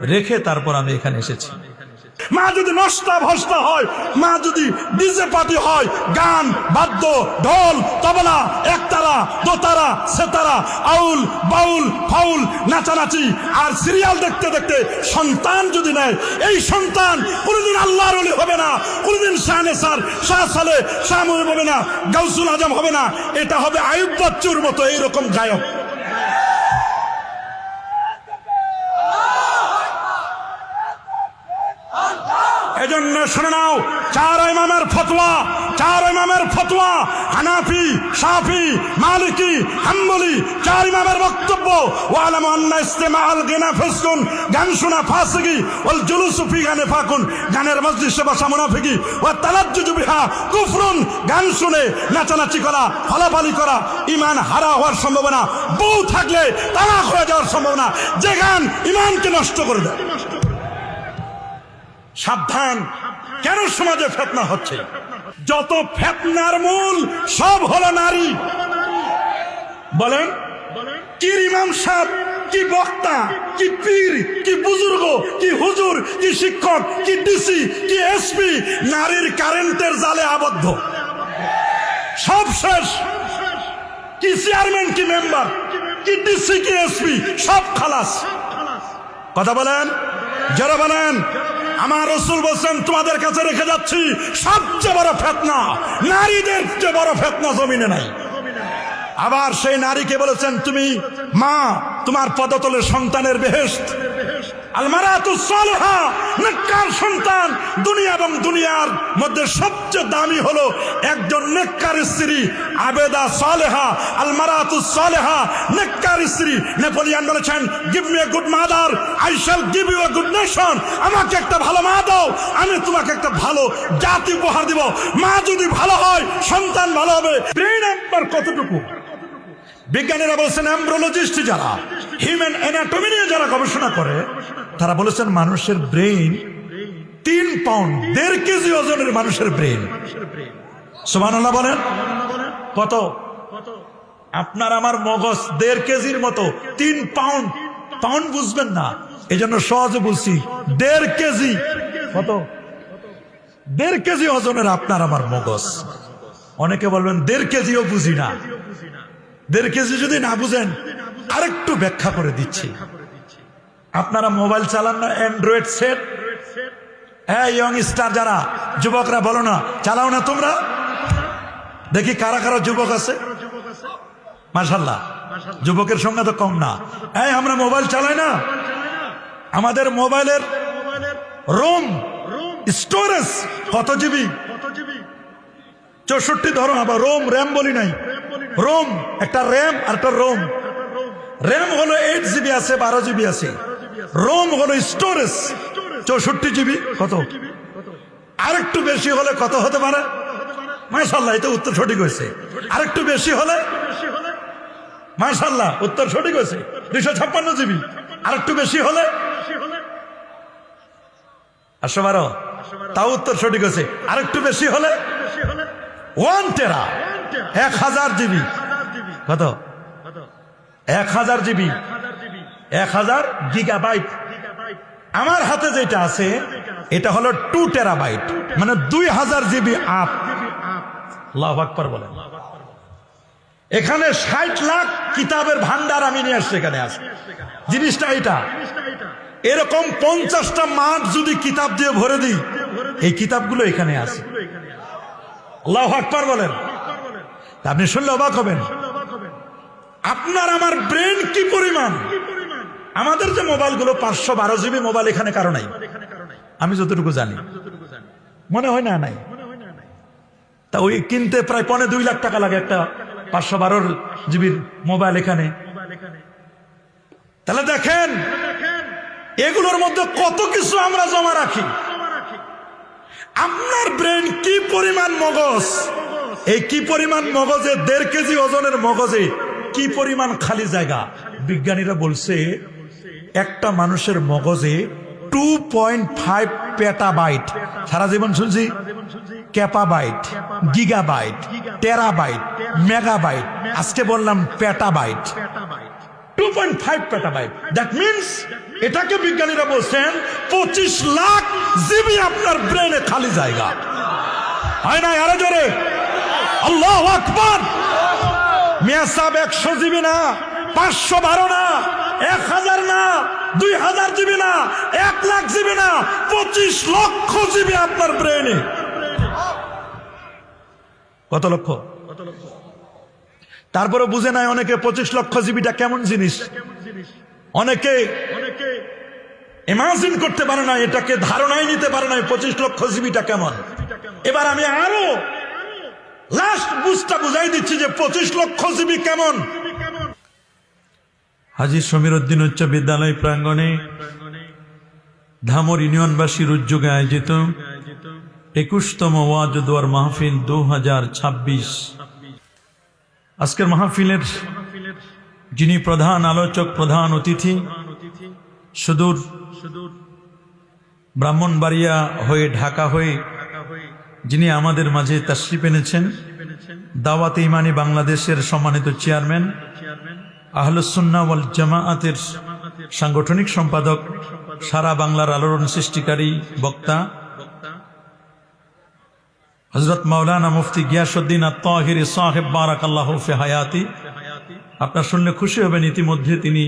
রেখে তারপর আমি এখানে এসেছি। মা যদি নষ্টা ভষ্টা হয়, মা যদি ডিজে পার্টি হয়, গান বাদ্য ঢোল তবলা একতারা দোতারা সেতারা আউল বাউল ফাউল নাচানাচি আর সিরিয়াল দেখতে দেখতে সন্তান যদি নেয়, এই সন্তান কোনোদিন আল্লাহর ওলি হবে না, কোনোদিন শাহনেসার শাহ সালে শাহ মুহিব হবে না, গাউসুল আজম হবে না, এটা হবে আয়ুব বাচ্চুর মতো এইরকম গায়ক। এজন্য শুনে নাও, চার ইমামের ফতোয়া হানাফি শাফি মালিকি হাম্বলি, চার ইমামের বক্তব্য ওয়ালাম আন্না ইসতিমাআল গিনা ফিসকুন, গান শোনা ফাসিকি ওয়াল জুলুসু ফি গানে ফাকুন, গানের মজলিসে বসা মুনাফিকি, ওয়া তালাজ্জুজু বিহা কুফরুন, গান শুনে নাচানাচি করা ফালাফালি করা ঈমান হারা হওয়ার সম্ভাবনা, বউ থাকলে তালাক হয়ে যাওয়ার সম্ভাবনা, যে গান ঈমানকে নষ্ট করে দেয়। সাবধান, কেন সমাজে ফিতনা হচ্ছে? যত ফিতনার মূল সব হলো নারী। বলেন কি ইমাম সাহেব, কি বক্তা, কি পীর, কি বুজুর্গ, কি হুজুর, কি শিক্ষক, কি ডিসি, কি এসপি, নারীর কারেন্টের জালে আবদ্ধ, সব শেষ। কি চেয়ারম্যান, কি মেম্বার, কি ডিসি, কি এসপি, সব খালাস। কথা বলেন, যারা বলেন আমার রাসূল বলেন তোমাদের কাছে রেখে যাচ্ছি সবচেয়ে বড় ফিতনা, নারীদের চেয়ে বড় ফিতনা জমিনে নাই। আবার সেই নারীকে বলেছেন তুমি মা, তোমার পদতলে সন্তানের বেহেশত। আল মারাতুস সালিহা, নেককার সন্তান। দুনিয়া এবং দুনিয়ার মধ্যে সবচেয়ে দামি হলো একজন নেককার স্ত্রী, আবেদা সালেহা। আল মারাতুস সালিহা, নেককার স্ত্রী। নেপোলিয়ন বলেছেন give me a good mother, I shall give you a good nation. আমাকে একটা ভালো মা দাও, আমি তোমাকে একটা ভালো জাতি উপহার দিব। মা যদি ভালো হয় সন্তান ভালো হবে। ব্রেন একবার কতটুকু? বিজ্ঞানীরা বলছেন, এমব্রিওলজিস্ট যারা হিউম্যান অ্যানাটমি নিয়ে যারা গবেষণা করে, তারা বলেছেন মানুষের ব্রেন 3 পাউন্ড 1.5 কেজি ওজনের মানুষের ব্রেন। সুবহানাল্লাহ বলেন। কত? আপনার আমার মগজ 1.5 কেজির মতো, 3 পাউন্ড। পাউন্ড বুঝবেন না, এই জন্য সহজে বলছি 1.5 কেজি। কত? 1.5 কেজি ওজনের আপনার আমার মগজ। অনেকে বলবেন 1.5 কেজিও বুঝি না। 1.5 কেজি যদি না বুঝেন আরেকটু ব্যাখ্যা করে দিচ্ছি। আপনারা মোবাইল চালান না, অ্যান্ড্রয়েড সেট? হ্যাঁ, ইয়ং স্টার যারা যুবকরা বলো না, চালাও না তোমরা? দেখি কারা কারা যুবক আছে। মাশাআল্লাহ, যুবকের সংখ্যা তো কম না। হ্যাঁ, আমরা মোবাইল চালাই না। আমাদের মোবাইলের রোম স্টোরেজ কত জিবি? 64 ধরো। আবার রোম, র্যাম বলি নাই। রোম একটা র্যাম আর একটা রোম। র্যাম হলো 8 জিবি আছে, 12 জিবি আছে। রোম হলো স্টোরেজ 64 জিবি। কত? আরেকটু বেশি হলে কত হতে পারে? মাশাআল্লাহ, এটা উত্তর সঠিক হয়েছে। আরেকটু বেশি হলে? মাশাআল্লাহ, উত্তর সঠিক হয়েছে। 256 জিবি। আরেকটু বেশি হলে? 812। তাও উত্তর সঠিক হয়েছে। আরেকটু বেশি হলে? 1 টেরা, 1000 জিবি। কত? 1000 জিবি, 1000 গিগাবাইট। আমার হাতে যেটা আছে এটা হলো 2 টেরাবাইট, মানে 2000 জিবি আপ। আল্লাহু আকবার বলেন। এখানে 60 লাখ কিতাবের ভান্ডার আমি নিয়ে আসছি। এখানে আছে জিনিসটা এটা। এরকম 50টা মাঠ যদি কিতাব দিয়ে ভরে দিই, এই কিতাবগুলো এখানে আছে। আল্লাহু আকবার বলেন। আপনি শুনলে অবাক হবেন। আপনার আমার ব্রেন কি পরিমাণ। আমাদের যে মোবাইলগুলো 512 জিবি মোবাইল এখানে কারো নাই, আমি যতটুকু জানি। মনে হয় না নাই? তা ওই কিনতে প্রায় 2.25 লাখ টাকা লাগে একটা 512 জিবির মোবাইল এখানে। তাহলে দেখেন এগুলোর মধ্যে কত কিছু আমরা জমা রাখি। আপনার ব্রেন কি পরিমাণ মগজ, এই কি পরিমাণ মগজে 1.5 কেজি ওজনের মগজে কি পরিমাণ খালি জায়গা। বিজ্ঞানীরা বলছে একটা মানুষের মগজে 2.5 পেটাবাইট। সারা জীবন শুনছি ক্যাপাবাইট, গিগাবাইট, টেরাবাইট, মেগাবাইট, আজকে বললাম পেটাবাইট। 2.5 পেটাবাইট। দ্যাট মিনস এটাকে বিজ্ঞানীরা বলছেন 25 লাখ জিবি আপনার ব্রেনে খালি জায়গা। হয় না? আরো জোরে আল্লাহু আকবার। মিয়া সাহেব 100 জিবি না, 512 না, 1000 না, 2000 জিবি না, 1 লাখ জিবি না, 25 লক্ষ জিবি আপনার ব্রেনে। কত লক্ষ? তারপরে বুঝে নাই অনেকে 25 লক্ষ জিবিটা কেমন জিনিস। অনেকে ইমাজিন করতে পারে না, এটাকে ধারণাই নিতে পারে না 25 লক্ষ জিবিটা কেমন। এবার আমি আরো লাস্ট বুঝটা বুঝাই দিচ্ছি যে 25 লক্ষ জিবি কেমন। হাজী সমীর উদ্দিন উচ্চ বিদ্যালয় প্রাঙ্গণে ধামর ইউনিয়নবাসীর উদ্যোগে আয়োজিত 21তম ওয়াজ ও দোয়ার মাহফিল 2026। আজকের মাহফিলের যিনি প্রধান আলোচক, প্রধান অতিথি, সুদূর ব্রাহ্মণবাড়িয়া হয়ে ঢাকা হয়ে যিনি আমাদের মাঝে তাশরিফ এনেছেন, দাওয়াতে ইমানি বাংলাদেশের সম্মানিত চেয়ারম্যান, আহলুস সুন্নাহ ওয়াল জামাআতের সাংগঠনিক সম্পাদক, সারা বাংলার আলোড়ন সৃষ্টিকারী বক্তা হযরত মাওলানা মুফতি গিয়াসউদ্দিন আত-তাহিরি সাহেব বারাকাল্লাহু ফি হায়াতি। আপনারা শুনলে খুশি হবেন, ইতিমধ্যে তিনি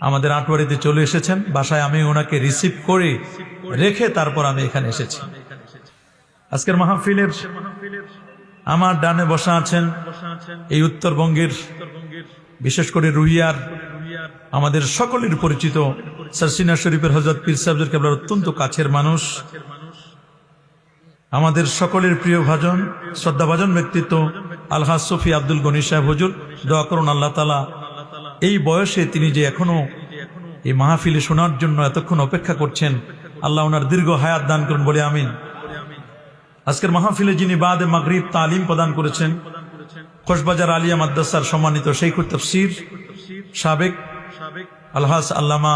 আমাদের আটওয়ারিতে চলে এসেছেন। বাসায় আমি ওনাকে রিসিভ করে রেখে তারপর আমি এখানে এসেছি। আজকের মাহফিলের আমার ডানে বসা আছেন এই উত্তরবঙ্গের, বিশেষ করে রুহিয়ার আমাদের সকলের পরিচিত সারসিনা শরীফের হযরত পীর সাহেব কেবলার অত্যন্ত কাছের মানুষ, আমাদের সকলের প্রিয় ভাজন, শ্রদ্ধাভাজন ব্যক্তিত্ব আলহাজ সফি আব্দুল গনি সাহেব হুজুর। দোয়া করুন আল্লাহ তাআলা এই বয়সে তিনি যে এখনো এই মাহফিলে শোনার জন্য এতক্ষণ অপেক্ষা করছেন, আল্লাহ ওনার দীর্ঘ হায়াত দান করুন বলে আমিন। আজকের মাহফিলে যিনি বাদে মাগরিব তালিম প্রদান করেছেন, কক্সবাজার আলিয়া মাদ্রাসার সম্মানিত শাইখুত তাফসীর সাবেক আলহাজ আল্লামা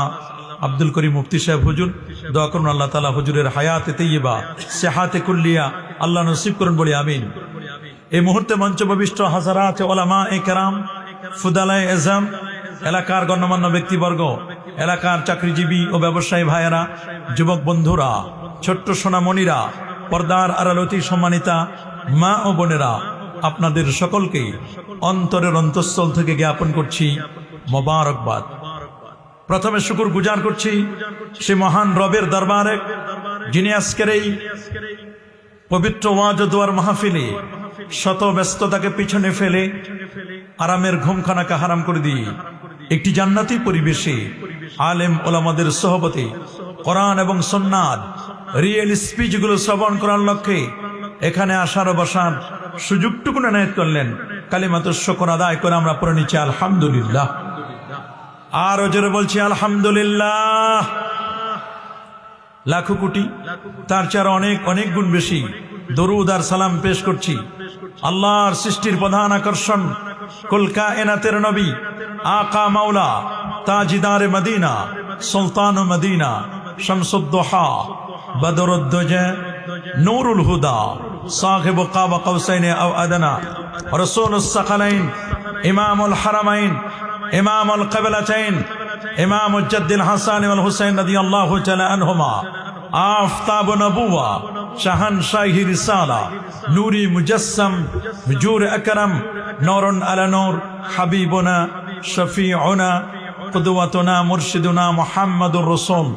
আব্দুল করিম মুফতি সাহেব হুজুর। দোয়া করুন আল্লাহ তাআলা হুজুরের হায়াতে তাইয়্যিবা, সিহাতে কুল্লিয়া আল্লাহ নসিব করুন বলে আমিন। এই মুহূর্তে মঞ্চপ্রবিষ্ট হাজারাত উলামায়ে কেরাম, ফুদালায়ে এজাম, এলাকার গণ্যমান্য ব্যক্তিবর্গ, এলাকার চাকরিজীবী ও ব্যবসায়ী ভাইয়েরা, যুবক বন্ধুরা, ছোট্ট সোনামণিরা, পর্দার আড়ালতি সম্মানিতা মা ও বোনেরা, আপনাদের সকলকে অন্তরের অন্তঃস্থল থেকে জ্ঞাপন করছি মোবারকবাদ। প্রথমে শুকর গুজার করছি সে মহান রবের দরবারে, যিনি আজকের এই পবিত্র ওয়াজ ও দোয়ার মাহফিলে শত ব্যস্ততাকে পিছনে ফেলে আরামের ঘুমখানাকে হারাম করে দিয়ে একটি জান্নাতি পরিবেশে আলেম ওলামাদের সোহবতে কোরআন এবং সুন্নাত রিয়েল স্পিচগুলো শ্রবণ করার লক্ষ্যে এখানে আসার ও বসার সুযোগটুকু এনায়েত করলেন। কালিমাতুশ শুকর আদায় করে আমরা পড়ে নিচ্ছি আলহামদুলিল্লাহ। আর জোরে বলছি আলহামদুলিল্লাহ। লাখো কোটি তার চেয়ে অনেক অনেক গুণ বেশি দরুদ আর সালাম পেশ করছি আল্লাহর সৃষ্টির প্রধান আকর্ষণ, কুল কায়নাতের নবী, আকা মাওলা, তাজিদার মদিনা, সুলতান মদিনা, শামসুদ্দোহা, বদরুদ্দোজা, নূরুল হুদা, সাহিব কাবা কাউসাইন আও আদনা, রাসূলুস সাকালাইন, ইমামুল হারামাইন, ইমামুল কিবলাতাইন, ইমামুল জাদ্দিল হাসান ওয়াল হুসাইন রাদিয়াল্লাহু তাআলা আনহুমা, আফতাব নবুয়া, শাহানশাহি রিসালা, নূরি মুজাসসাম, হুজুর আকরাম, নূরুন আলা নূর, হাবিবুনা, শফিউনা, কুদওয়াতুনা, মুরশিদুনা মুহাম্মাদুর রাসূল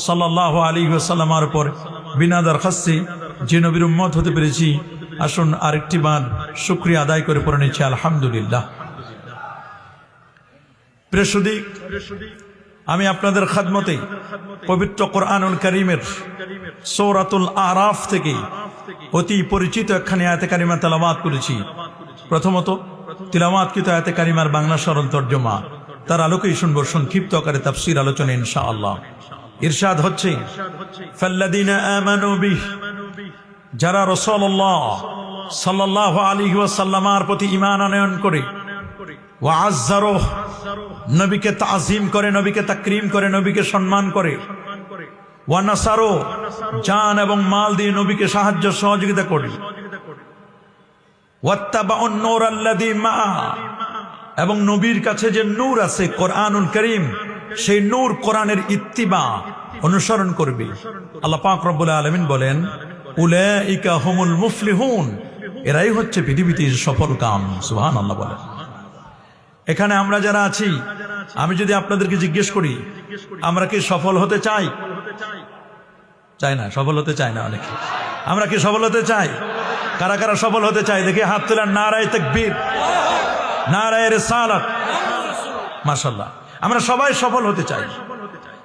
সাল্লাল্লাহু আলাইহি ওয়াসাল্লামের উপর বিনা দরখাস্তে যে নবীর উম্মত হতে পেরেছি, আসুন আরেকটি বার শুকরিয়া আদায় করে পড়ে নিচ্ছি আলহামদুলিল্লাহ। প্রিয় সুধী, আমি আপনাদের খাদমতে পবিত্র কোরআনুল কারীমের সূরাতুল আরাফ থেকে অতি পরিচিত একখানি আয়াতে কারিমা তেলাওয়াত করেছি। প্রথমত তিলাওয়াতকৃত আয়াতে কারিমার বাংলা সরল তর্জমা, তার আলোকেই শুনব সংক্ষিপ্ত আকারে তাফসীর আলোচনা ইনশাআল্লাহ। ইরশাদ হচ্ছে, ফাল্লাযীনা আমানু বিহি, যারা রাসূলুল্লাহ সাল্লাল্লাহু আলাইহি ওয়াসাল্লামের প্রতি ঈমান আনয়ন করে, ওয়া আযযারুহু, নবীকে তাজিম করে, নবীকে তাকরীম করে, নবীকে সম্মান করে, ওয়া নাসারু, জান এবং মাল দিয়ে নবীকে সাহায্য সহযোগিতা করে, ওয়াত্তাবাউন নূর আল্লাযী মাআ, এবং নবীর কাছে যে নূর আছে কোরআনুল কারীম, সেই নূর কোরআনের ইত্তিবা অনুসরণ করবে। আল্লাহ পাক রব্বুল আলামিন বলেন, উলাইকা হুমুল মুফলিহুন, এরাই হচ্ছে পৃথিবীতে সফল কাম। সুবহানাল্লাহ বলেন। এখানে আমরা যারা আছি, আমি যদি আপনাদেরকে জিজ্ঞেস করি, আমরা কি সফল হতে চাই? চাই না, সফল হতে চাই না অনেকে। আমরা কি সফল হতে চাই? কারা কারা সফল হতে চাই দেখি হাত তোলেন। নারায়ে তাকবীর, নারায়ে রিসালাত। মাশাআল্লাহ, আমরা সবাই সফল হতে চাই।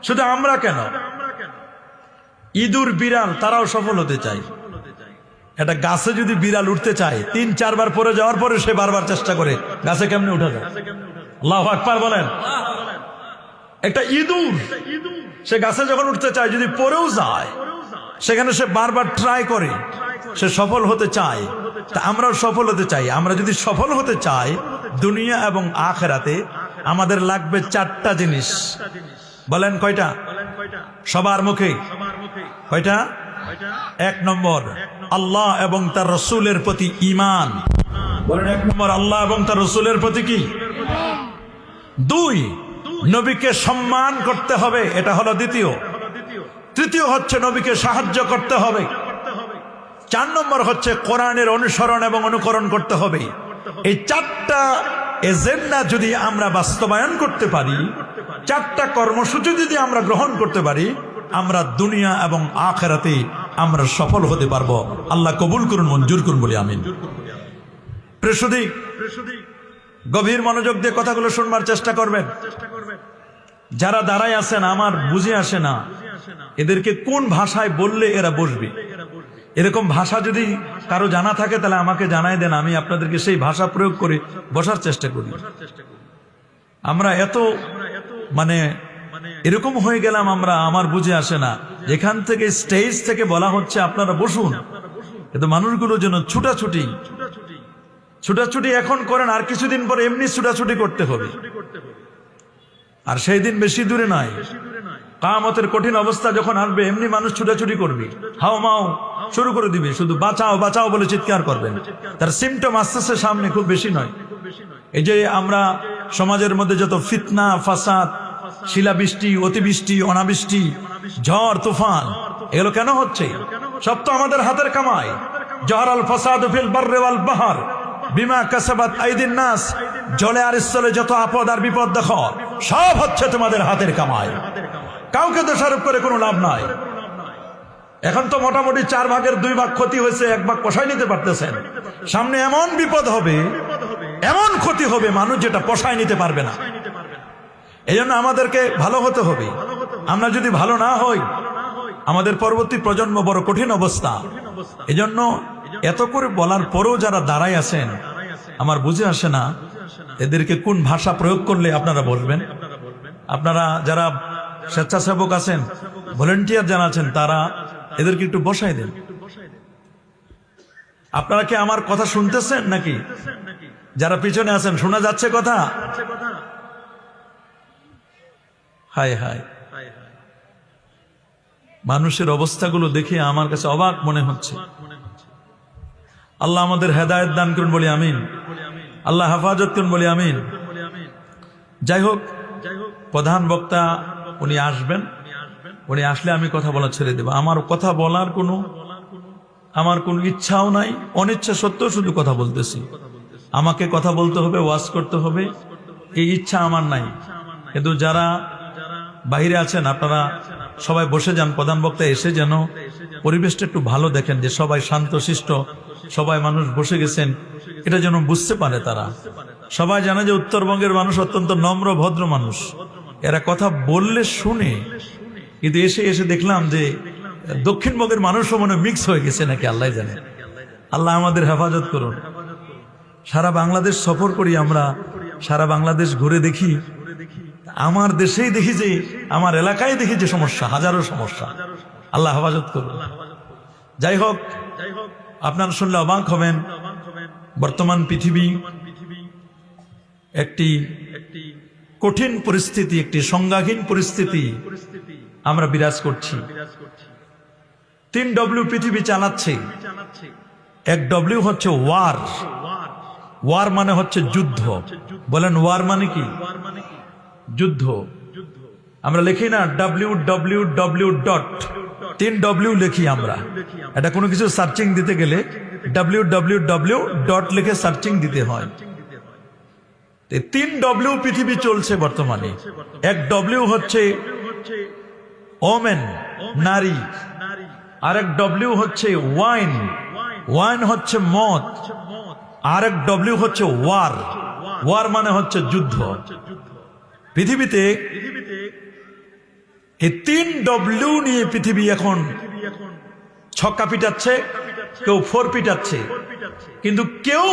শুধু আমরা কেন, ইঁদুর বিড়াল তারাও সফল হতে চাই। একটা গাছে যদি বিড়াল উঠতে চায়, ৩-৪ বার পরে যাওয়ার পরে সে বারবার চেষ্টা করে গাছে কেমনে উঠা যায়। আল্লাহু আকবার বলেন। একটা ইঁদুর সে গাছে যখন উঠতে চায়, যদি পরেও যায় সেখানে সে বারবার ট্রাই করে, সে সফল হতে চায়। তা আমরাও সফল হতে চাই। আমরা যদি সফল হতে চাই দুনিয়া এবং আখিরাতে, আমাদের লাগবে 4টা জিনিস। বলেন কয়টা? সবার মুখে কয়টা? 1 নম্বর, আল্লাহ এবং তার রাসূলের প্রতি ঈমান। বলেন 1 নম্বর, আল্লাহ এবং তার রাসূলের প্রতি কি? 2, নবীকে সম্মান করতে হবে, এটা হলো দ্বিতীয়। তৃতীয় হচ্ছে নবীকে সাহায্য করতে হবে। 4 নম্বর হচ্ছে কোরআনের অনুসরণ এবং অনুকরণ করতে হবে। এই 4টা এজেন্ডা যদি আমরা বাস্তবায়ন করতে পারি, 4টা কর্মসূচি যদি আমরা গ্রহণ করতে পারি, আমরা দুনিয়া এবং আখিরাতে আমরা সফল হতে পারবো। আল্লাহ কবুল করুন, মঞ্জুর করুন বলি আমিন। প্রিয়সুধী, গভীর মনোযোগ দিয়ে কথাগুলো শুনবার চেষ্টা করবেন। যারা দাঁড়ায় আছেন, আমার বুঝে আসে না এদেরকে কোন ভাষায় বললে এরা বসবে। এরকম ভাষা যদি কারো জানা থাকে তাহলে আমাকে জানাই দেন, আমি আপনাদেরকে সেই ভাষা প্রয়োগ করে বসার চেষ্টা করি। আমরা এত মানে এরকম হয়ে গেলাম আমরা, আমার বুঝে আসে না। যেখান থেকে স্টেজ থেকে বলা হচ্ছে আপনারা বসুন, কিন্তু মানুষগুলো যেন ছুটাছুটি এখন করেন, আর কিছুদিন পরে এমনি ছুটাছুটি করতে হবে। আর সেই দিন বেশি দূরে নাই, কিয়ামতের কঠিন অবস্থা যখন আসবে, এমনি মানুষ ছুটাছুটি করবে, হাও মাও শুরু করে দিবে, শুধু বাঁচাও বাঁচাও বলে চিৎকার করবেন। তার সিমটম আসতেছে সামনে, খুব বেশি নয়। এই যে আমরা সমাজের মধ্যে যত ফিতনা ফাসাদ, শিলাবৃষ্টি, অতিবৃষ্টি, অনাবৃষ্টি, ঝড় তুফান, এগুলো কেন হচ্ছে? সব তো আমাদের হাতের কামাই। জহরাল ফাসাদু ফিল বাররি ওয়াল বাহর বিমা কাসাবাত আইদিন নাস। জলে আর স্থলে যত আপদ আর বিপদ দেখো, সব হচ্ছে তোমাদের হাতের কামাই। কাউকে দোষারোপ করে কোনো লাভ নাই। এখন তো মোটামুটি 4 ভাগের 2 ভাগ ক্ষতি হয়েছে, 1 ভাগ পোষায় নিতে পারতেছেন। সামনে এমন বিপদ হবে, এমন ক্ষতি হবে, মানুষ যেটা পোষায় নিতে পারবে না। এই জন্য আমাদেরকে ভালো হতে হবে। আমরা যদি ভালো না হই, আমাদের পরবর্তী প্রজন্ম বড় কঠিন অবস্থা। এই জন্য এত করে বলার পরেও যারা দাঁড়ায় আছেন, আমার বুঝে আসে না এদেরকে কোন ভাষা প্রয়োগ করলে আপনারা বলবেন। আপনারা যারা স্বেচ্ছাসেবক আছেন, ভলেন্টিয়ার যারা আছেন, তারা এদেরকে একটু বসাই দেন। আপনারা কি আমার কথা শুনতেছেন নাকি? যারা পিছনে আছেন, শোনা যাচ্ছে কথা? হায় হায়, মানুষের অবস্থাগুলো দেখে আমার কাছে অবাক মনে হচ্ছে। আল্লাহ আমাদের হেদায়েত দান করুন বলি আমিন। আল্লাহ হেফাজত করুন বলি আমিন। যাই হোক, প্রধান বক্তা উনি আসবেন। উনি আসলে আমি কথা বলা ছেড়ে দেব। আমার কথা বলার আমার কোনো ইচ্ছাও নাই, অনিচ্ছা সত্ত্বেও শুধু কথা বলতেছি। আমাকে কথা বলতে হবে, ওয়াজ করতে হবে, এই ইচ্ছা আমার নাই। কিন্তু যারা বাইরে আছেন, আপনারা সবাই বসে যান। প্রধান বক্তা এসে যেন পরিবেশটা একটু ভালো দেখেন, যে সবাই শান্তশিষ্ট, সবাই মানুষ বসে গেছেন, এটা যেন বুঝতে পারে তারা। সবাই জানে যে উত্তরবঙ্গের মানুষ অত্যন্ত নম্র ভদ্র মানুষ, এরা কথা বললে শুনে। কিন্তু এসে এসে দেখলাম যে দক্ষিণবঙ্গের মানুষও মনে মিক্স হয়ে গেছে নাকি, আল্লাহ জানে। আল্লাহ আমাদের হেফাজত করুন। সারা বাংলাদেশ সফর করি আমরা, সারা বাংলাদেশ ঘুরে দেখি, আমার দেশেই দেখি যে, আমার এলাকায় দেখি যে সমস্যা, হাজারো সমস্যা। আল্লাহ হেফাজত করুন। যাই হোক, আপনারা শুনলে অবাক হবেন, বর্তমান পৃথিবী একটি কঠিন পরিস্থিতি, একটি সংজ্ঞাহীন পরিস্থিতি আমরা বিরাজ করছি। 3 পৃথিবী চালাচ্ছে। 1 হচ্ছে ওয়ার। ওয়ার মানে হচ্ছে যুদ্ধ। বলেন ওয়ার মানে কি? যুদ্ধ। আমরা লিখি না www ডট, 3 W লিখি আমরা। এটা কোনো কিছু সার্চিং দিতে গেলে www ডট লিখে সার্চিং দিতে হয়। 3 W পৃথিবী চলছে বর্তমানে। এক W হচ্ছে ওমেন, নারী। আরেক W হচ্ছে ওয়াইন, ওয়াইন হচ্ছে মদ। আরেক W হচ্ছে ওয়ার, ওয়ার মানে হচ্ছে যুদ্ধ। পৃথিবীতে এই 3 W নিয়ে পৃথিবী এখন ছক্কা পিটাচ্ছে, কেউ 4 পিটাচ্ছে, কিন্তু কেউ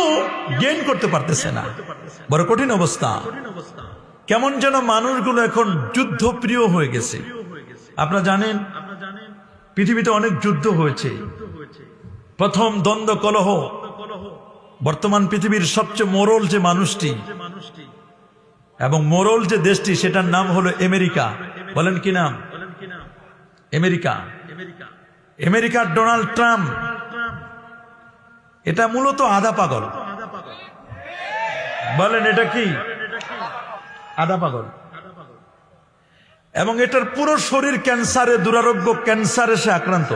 গেইন করতে পারতেছে না। বড় কঠিন অবস্থা। কেমন যেন মানুষগুলো এখন যুদ্ধ প্রিয় হয়ে গেছে। আপনারা জানেন পৃথিবীতে অনেক যুদ্ধ হয়েছে। প্রথম দ্বন্দ্ব কলহ, বর্তমান পৃথিবীর সবচেয়ে মোরল যে মানুষটি এবং মোরল যে দেশটি, সেটার নাম হলো আমেরিকা। বলেন কি নাম? আমেরিকা। আমেরিকার ডোনাল্ড ট্রাম্প, এটা মূলত আধা পাগল। বলেন এটা কি? আধা পাগল। এবং এটার পুরো শরীর ক্যান্সারে, দুরারোগ্য ক্যান্সারে সে আক্রান্ত।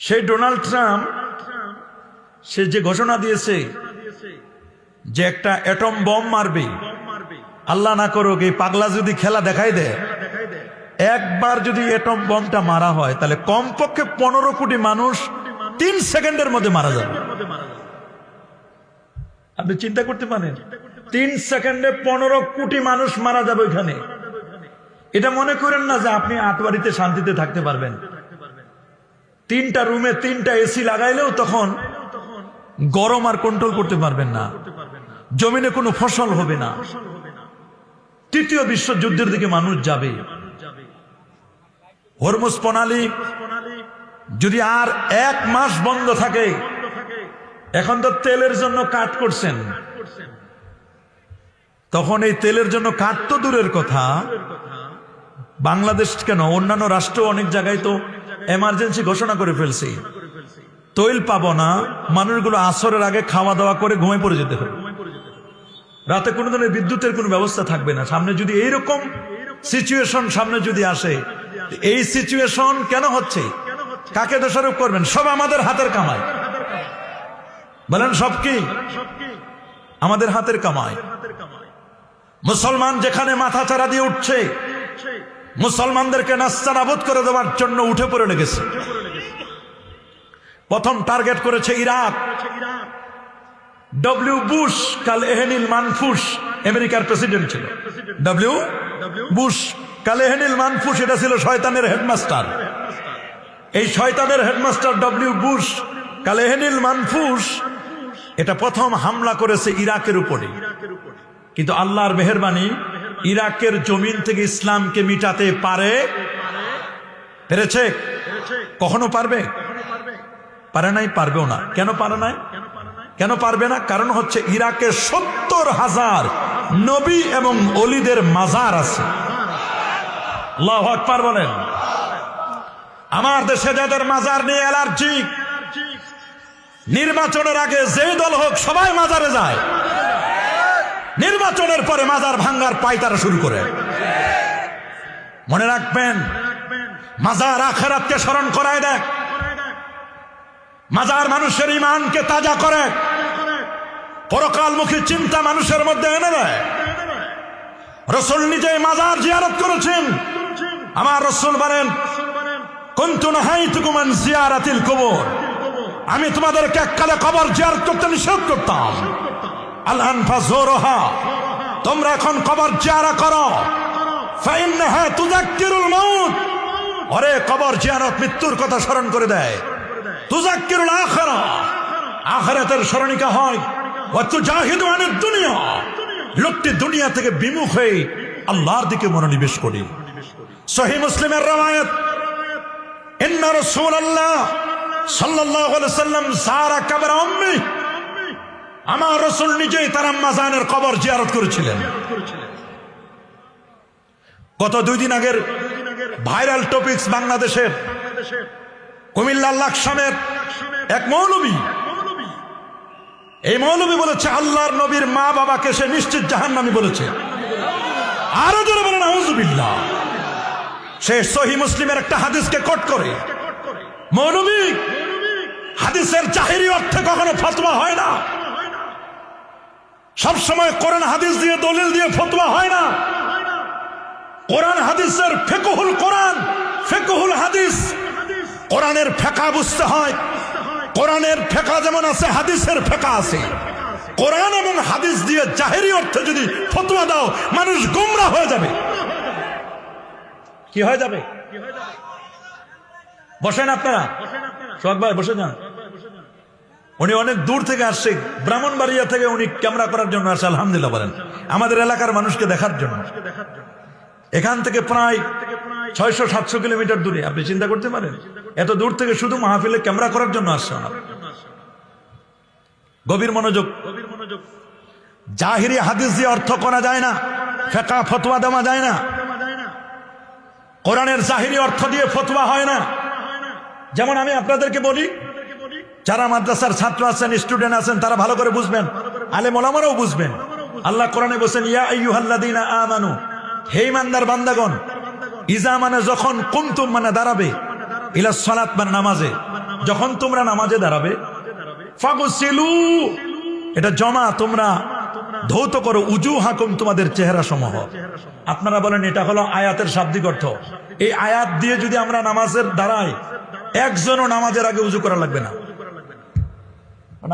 সেই ডোনাল্ড ট্রাম্প সে যে ঘোষণা দিয়েছে যে একটা অ্যাটম বম মারবে, আল্লাহ না করুক এই পাগলা যদি খেলা দেখাই দেয়, একবার যদি অ্যাটম বমটা মারা হয় তাহলে কমপক্ষে 15 কোটি মানুষ 3 সেকেন্ডের মধ্যে মারা যাবে। আপনি চিন্তা করতে পারেন, 3 সেকেন্ডে 15 কোটি মানুষ মারা যাবে ওইখানে। এটা মনে করেন না যে আপনি আটবাড়িতে শান্তিতে থাকতে পারবেন। 3টা রুমে 3টা এসি লাগাইলেও তখন গরম আর কন্ট্রোল করতে পারবেন না। জমিনে কোনো ফসল হবে না। তৃতীয় বিশ্বযুদ্ধের দিকে মানুষ যাবে। হরমুজ প্রণালী যদি আর 1 মাস বন্ধ থাকে, এখন তো তেলের জন্য কাট করছেন, তখন এই তেলের জন্য কাট তো দূরের কথা, বাংলাদেশ কেন অন্যান্য রাষ্ট্র অনেক জায়গায় তো এমার্জেন্সি ঘোষণা করে ফেলছে। তৈল পাবো না, মানুষগুলো আসরের আগে খাওয়া দাওয়া করে ঘুমিয়ে পড়ে যেতে হবে। রাতে কোনো ধরনের বিদ্যুতের কোনো ব্যবস্থা থাকবে না। সামনে যদি এইরকম সিচুয়েশন সামনে যদি আসে, এই সিচুয়েশন কেন হচ্ছে? কাকে দোষারোপ করবেন? সব আমাদের হাতের কামাই। বলেন সব কি? আমাদের হাতের কামাই। মুসলমান যেখানে মাথা চারা দিয়ে উঠছে, মুসলমানদেরকে নাস্তানাবুদ করে দেওয়ার জন্য উঠে পড়ে লেগেছে। প্রথম টার্গেট করেছে ইরাক। ডব্লিউ বুশ কাল এহেনিল মানফুস আমেরিকার প্রেসিডেন্ট ছিল। ডব্লিউ বুশ কাল এহেনিল মানফুস, এটা ছিল শয়তানের হেডমাস্টার। এই শয়তানের হেডমাস্টার ডব্লিউ বুশ কাল এহেনিল মানফুস এটা প্রথম হামলা করেছে ইরাকের উপরে। কিন্তু আল্লাহর মেহেরবানি, ইরাকের জমিন থেকে ইসলামকে মিটাতে পেরেছে? কখনো পারবে? পারে নাই, পারবেও না। কেন পারে নাই? কেন পারবে না? কারণ হচ্ছে ইরাকে 70,000 নবী এবং অলিদের মাজার আছে। আল্লাহু আকবার বলেন। আমার দেশে যাদের মাজার নিয়ে অ্যালার্জি, নির্বাচনের আগে যেই দল হোক সবাই মাজারে যায়, নির্বাচনের পরে মাজার ভাঙ্গার পায়তারা শুরু করে। মনে রাখবেন, মাজার আখিরাতকে স্মরণ করায় দেয়। মাজার মানুষের ঈমানকে তাজা করে, পরকালমুখী চিন্তা মানুষের মধ্যে এনে দেয়। রাসূল নিজেই মাজার জিয়ারত করেছেন। আমার রাসূল বলেন, কুনতু নাহাইতুকুম আন জিয়ারাতিল কুবুর, আমি তোমাদেরকে এককালে কবর জিয়ারত করতে নিষেধ করতাম। আলআন ফাজুরুহা, তোমরা এখন কবর জিয়ারত করো। ফাইন্নাহা তুযাক্কিরুল মাউত, আরে কবর জিয়ারত মৃত্যুর কথা স্মরণ করে দেয়। তুযাক্কিরুল আখিরা, আখিরাতের স্মরণিকা হয়। ওয়া তুজাহিদু আনিদ দুনিয়া, লোকটি দুনিয়া থেকে বিমুখ হয়ে আল্লাহর দিকে মনোনিবেশ করে। সহিহ মুসলিমের রওয়ায়াত, ইন্না রাসূলুল্লাহ সাল্লাল্লাহু আলাইহি ওয়াসাল্লাম যারা কবর উম্মি, আমার রাসূল নিজেই তার আম্মা জানের কবর জিয়ারত করেছিলেন। গত 2 দিন আগের ভাইরাল টপিকস বাংলাদেশের কুমিল্লার লাকসামের এক মৌলবী, এই মৌলবী বলেছে আল্লাহর নবীর মা বাবাকে সে নিশ্চিত জাহান্নামী বলেছে। আরো জোরে বলেন আউযুবিল্লাহ। সে সহিহ মুসলিমের একটা হাদিসকে কোট করে, মৌলভী হাদিসের জাহিরি অর্থে কখনো ফতোয়া হয় না, সবসময় কোরআন হাদিস দিয়ে দলিল দিয়ে ফতোয়া হয় না। কোরআন হাদিসের ফিকহুল কোরআন, ফিকহুল হাদিস, কোরআনের ফিকহ বুঝতে হয়। কোরআনের ফিকহ যেমন আছে, হাদিসের ফিকহ আছে। কোরআন এবং হাদিস দিয়ে জাহিরি অর্থে যদি ফতোয়া দাও, মানুষ গোমরাহ হয়ে যাবে। কি হয়ে যাবে? বসেন আপনারা, সোহাগ ভাই বসে যান। উনি অনেক দূর থেকে আসছে, ব্রাহ্মণবাড়িয়া থেকে উনি ক্যামেরা করার জন্য আসছে। আলহামদুলিল্লাহ বলেন, আমাদের এলাকার মানুষকে দেখার জন্য। এখান থেকে প্রায় 600-700 কিলোমিটার দূরে, আপনি চিন্তা করতে পারেন, এত দূর থেকে শুধু মাহফিলে ক্যামেরা করার জন্য আসছে ওনার। গভীর মনোযোগ। জাহিরি হাদিস দিয়ে অর্থ করা যায় না, ফিকহ ফতোয়া দেওয়া যায় না। কোরআনের জাহিরি অর্থ দিয়ে ফতোয়া হয় না। যেমন আমি আপনাদেরকে বলি, যারা মাদ্রাসার ছাত্র আছেন, স্টুডেন্ট আছেন, তারা ভালো করে বুঝবেন, আলেম ওলামারাও বুঝবেন। আল্লাহ কোরআনে বলেন, ইয়া আইয়ুহাল্লাযীনা আমানু, হে ঈমানদার বান্দাগণ, ইজা মানে যখন, কুমতুম মানে দাঁড়াবে, ইলা সালাত মানে নামাজে, যখন তোমরা নামাজে দাঁড়াবে, ফাগসিলু এটা জমা, তোমরা ধৌত করো, উজুহাকুম তোমাদের চেহারা সমূহ। আপনারা বলেন এটা হলো আয়াতের শাব্দিক অর্থ। এই আয়াত দিয়ে যদি আমরা নামাজের দাঁড়াই, একজনও নামাজের আগে উজু করা লাগবে না।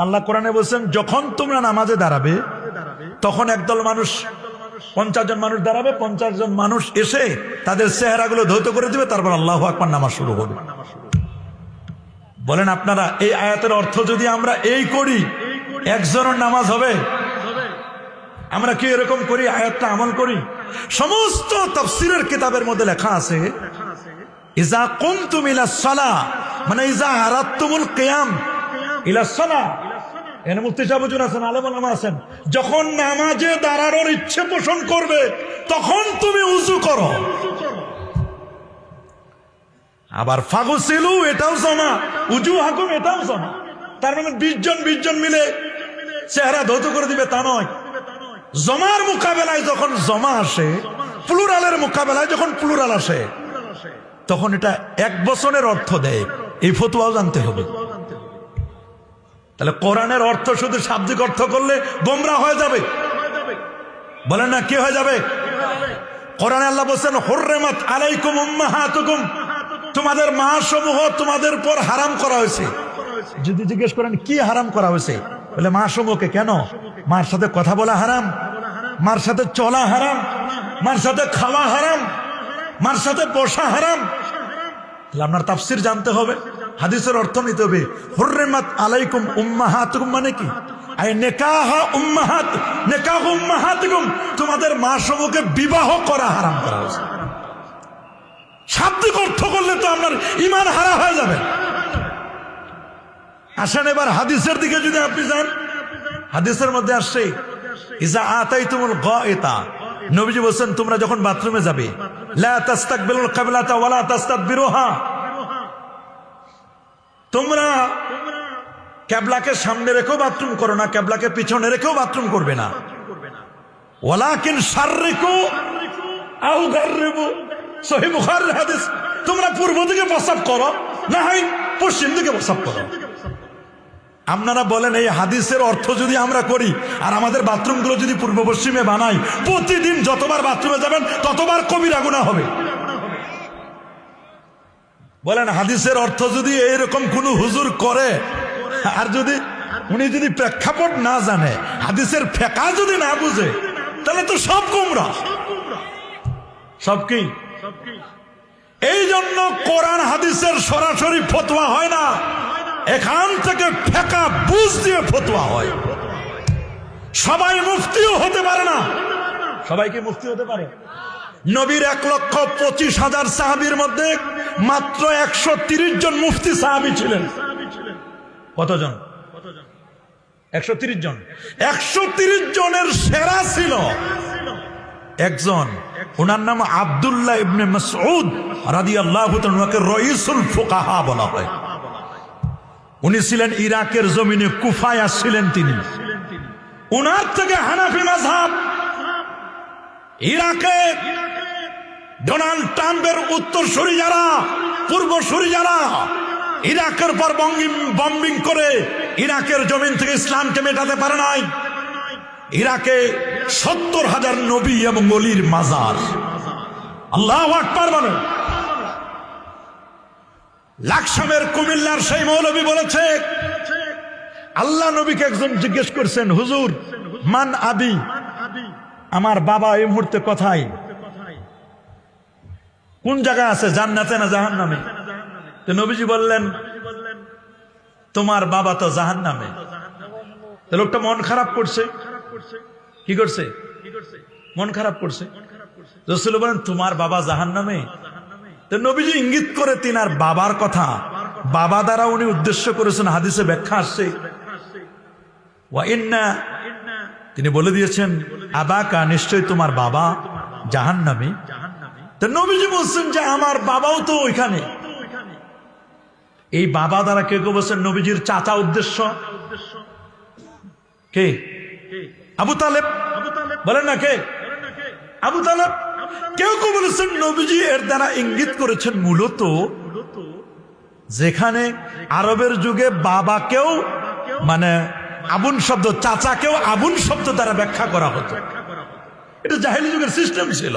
আল্লাহ কোরআনে বলছেন, যখন তোমরা নামাজে দাঁড়াবে, তখন একদল মানুষ, 50 জন মানুষ দাঁড়াবে, 50 জন মানুষ এসে তাদের চেহারাগুলো ধৌত করে দিবে, তারপর আল্লাহু আকবার নামাজ শুরু হবে। বলেন আপনারা, এই আয়াতের অর্থ যদি আমরা এই করি, একজনের নামাজ হবে? আমরা কি এরকম করি? আয়াতটা আমল করি? সমস্ত তাফসীরের কিতাবের মধ্যে লেখা আছে, ইজা কুমতুম ইলা সালাহ মানে ইজা আরাদতুমুল কিয়াম ইলা সালাহ। এখানে মুফতি সাহেব হুজুর আছেন, আলেম ওলামা আছেন, যখন নামাজে দাঁড়ানোর ইচ্ছে পোষণ করবে, তখন তুমি উযু করো। আবার ফাগসিলু এটাও জমা, উজুহাকুম এটাও জমা। তার মানে 20 জন মিলে চেহারা ধৌত করে দিবে তা নয়। জমার মোকাবেলায় যখন জমা আসে, প্লুরালের মোকাবেলায় যখন প্লুরাল আসে, তখন এটা এক বচনের অর্থ দেয়। এই ফতোয়াও জানতে হবে। তাহলে কোরআনের অর্থ শুধু শাব্দিক অর্থ করলে গোমরাহ হয়ে যাবে। বলেন না, কি হয়ে যাবে? কোরআনে আল্লাহ বলেন, হুররিমাত আলাইকুম উম্মাহাতুকুম, তোমাদের মা সমূহ তোমাদের পর হারাম করা হয়েছে। যদি জিজ্ঞেস করেন কি হারাম করা হয়েছে, বলে মা সমূহকে। কেন? মার সাথে কথা বলা হারাম, মার সাথে চলা হারাম, মার সাথে খাওয়া হারাম, মার সাথে বসা হারাম। তাহলে আপনার তাফসীর জানতে হবে, হাদিসের অর্থ নিতে হবে। হুররিমাত আলাইকুম উম্মাহাতুকুম মানে কি? আই নিকাহা উম্মাহাত, নিকাহ উম্মাহাতুকুম, তোমাদের মা সমূহকে বিবাহ করা হারাম করা হয়েছে। শাব্দিক অর্থ করলে তো আপনার ঈমান হারা হয়ে যাবে। আসেন এবার হাদিসের দিকে যদি আপনি যান, হাদিসের মধ্যে আসছে, ইজা আতাইতুমুল গায়তা, নবীজি বলেন, তোমরা যখন বাথরুমে যাবে, লা তাস্তাকবিলুল কিবলাতা ওয়ালা তাস্তাদবিরুহা, তোমরা কিবলাকে সামনে রেখেও বাথরুম করো না, কিবলাকে পিছনে রেখেও বাথরুম করবে না। ওয়ালাকিন শাররিকু আও গাররিবু, সহিহ বুখারীর হাদিস। তোমরা পূর্ব দিকে প্রস্রাব করো, না হয় পশ্চিম দিকে প্রস্রাব করো। আপনারা বলেন, এই হাদিসের অর্থ যদি আমরা করি আর আমাদের বাথরুমগুলো যদি পূর্ব পশ্চিমে বানাই, প্রতিদিন যতবার বাথরুমে যাবেন ততবার কবিরা গুনাহ হবে। বলেন, হাদিসের অর্থ যদি এইরকম কোন হুজুর করে, আর যদি উনি যদি প্রেক্ষাপট না জানে, হাদিসের ফিকহ যদি না বুঝে, তাহলে তো সব গোমরাহ। সব কি? এই জন্য কোরআন হাদিসের সরাসরি ফতোয়া হয় না, এখান থেকে ফিকহ বুঝ দিয়ে ফতোয়া হয়। সবাই মুফতিও হতে পারে না। সবাইকে মুফতি হতে পারে? নবীর 1,25,000 সাহাবীর মধ্যে মাত্র 130 জন মুফতি সাহাবী ছিলেন। কতজন? 130 জন। 130 জনের সেরা ছিল একজন, ওনার নাম আব্দুল্লাহ ইবনে মাসউদ রাদিয়াল্লাহু তাআলা, রাইসুল ফুকাহা বলা হয়। উনি ছিলেন ইরাকের জমিনে, কুফায় আসছিলেন তিনি। উনার থেকে হানাফি মাযহাব, ইরাকে ডোনাল্ড ট্রাম্পের উত্তরসূরি যারা, পূর্বসূরি যারা, ইরাকের পর বম্বিং করে ইরাকের জমিন থেকে ইসলামকে মেটাতে পারে নাই। ইরাকে 70,000 নবী এবং ওলির মাজার। আল্লাহু আকবার বলেন। লাকসামের কুমিল্লার সেই মৌলবী বলেছে, আল্লাহ নবীকে একজন জিজ্ঞেস করছেন, হুজুর মান আবি, আমার বাবা এই মুহূর্তে কোথায়, কোন জায়গায় আছে, জান্নাতে না জাহান্নামে? তো নবীজি বললেন, তোমার বাবা তো জাহান্নামে। তো লোকটা মন খারাপ করছে। কি করছে? মন খারাপ করছে। রাসূল বলেন, তোমার বাবা জাহান্নামে? তো নবীজি ইঙ্গিত করে তিনার বাবার কথা, বাবা দ্বারা উনি উদ্দেশ্য করেছেন, হাদিসে ব্যাখ্যা আসছে, ওয়া ইন্না, তিনি বলে দিয়েছেন আবাকা, নিশ্চয় তোমার বাবা জাহান্নামে। তো নবীজি বলছেন যে আমার বাবাও তো ওইখানে। এই বাবা দ্বারা কেউ কেউ বলছেন নবীজির চাচা উদ্দেশ্য। কে? আবু তালেব। বলেন না কে? আবু তালেব। কেউ কেউ বলেছেন নবীজি এর দ্বারা ইঙ্গিত করেছেন মূলত যেখানে আরবের যুগে বাবাকেও মানে আবুন শব্দ, চাচাকেও আবুন শব্দ দ্বারা ব্যাখ্যা করা হতো। এটা জাহেলি যুগের সিস্টেম ছিল।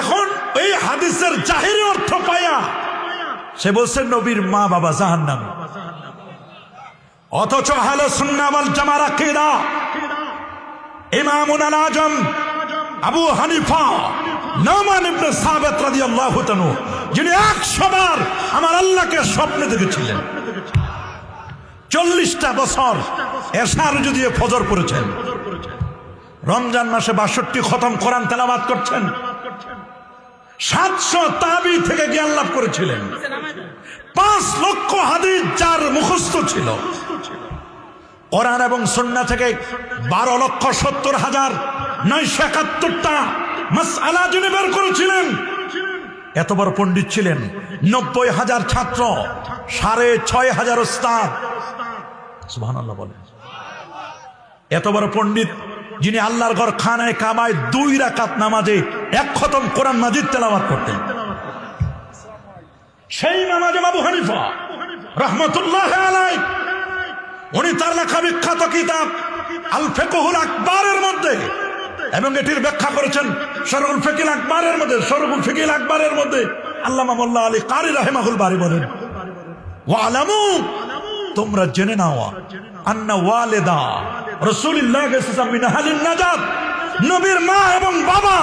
এখন এই হাদিসের জাহিরি অর্থ পায়া সে বলছে নবীর মা বাবা জাহান্নামে। অথচ আহলে সুন্নাহ ওয়াল জামাআর আকীদা ইমামুল আজম আবু হানিফা নোমান ইবনে সাবিত রাদিয়াল্লাহু তাআলা, যিনি 100 বার আমার আল্লাহকে স্বপ্নে দেখেছিলেন, 40টা বছর এশার যদি ফজর পড়েছেন, রমজান মাসে 62 খতম কোরআন তেলাওয়াত করছেন, 700 তাবি থেকে জ্ঞান লাভ করেছিলেন, 5 লক্ষ হাদিস যার মুখস্থ ছিল, কোরআন এবং সুন্নাহ থেকে 12,70,971টা মাসআলা যিনি বের করেছিলেন। এত বড় পণ্ডিত ছিলেন, 90,000 ছাত্র, 6,500 ওস্তাদ। সুবহানাল্লাহ বলেন। এত বড় পণ্ডিত যিনি আল্লাহর ঘর খানায় কাবায় 2 রাকাত নামাজে 1 খতম কোরআন মাজিদ তেলাওয়াত করতেন, সেই ইমাম আজম আবু হানিফা রাহমাতুল্লাহ আলাইহি, উনি তার লেখা বিখ্যাত কিতাব আল ফিকহুল আকবারের মধ্যে, এবং এটির ব্যাখ্যা করেছেন শরহুল ফিকিল আকবারের মধ্যে, শরহুল ফিকিল আকবারের মধ্যে আল্লামা মোল্লা আলী কারি রাহিমাহুল বারি বলেন, ওয়া আলামু, তোমরা জেনে নাও, আন্না ওয়ালিদা রাসূলুল্লাহ সাল্লাল্লাহু মিন আহলিন নাজাত, নবীর মা এবং বাবা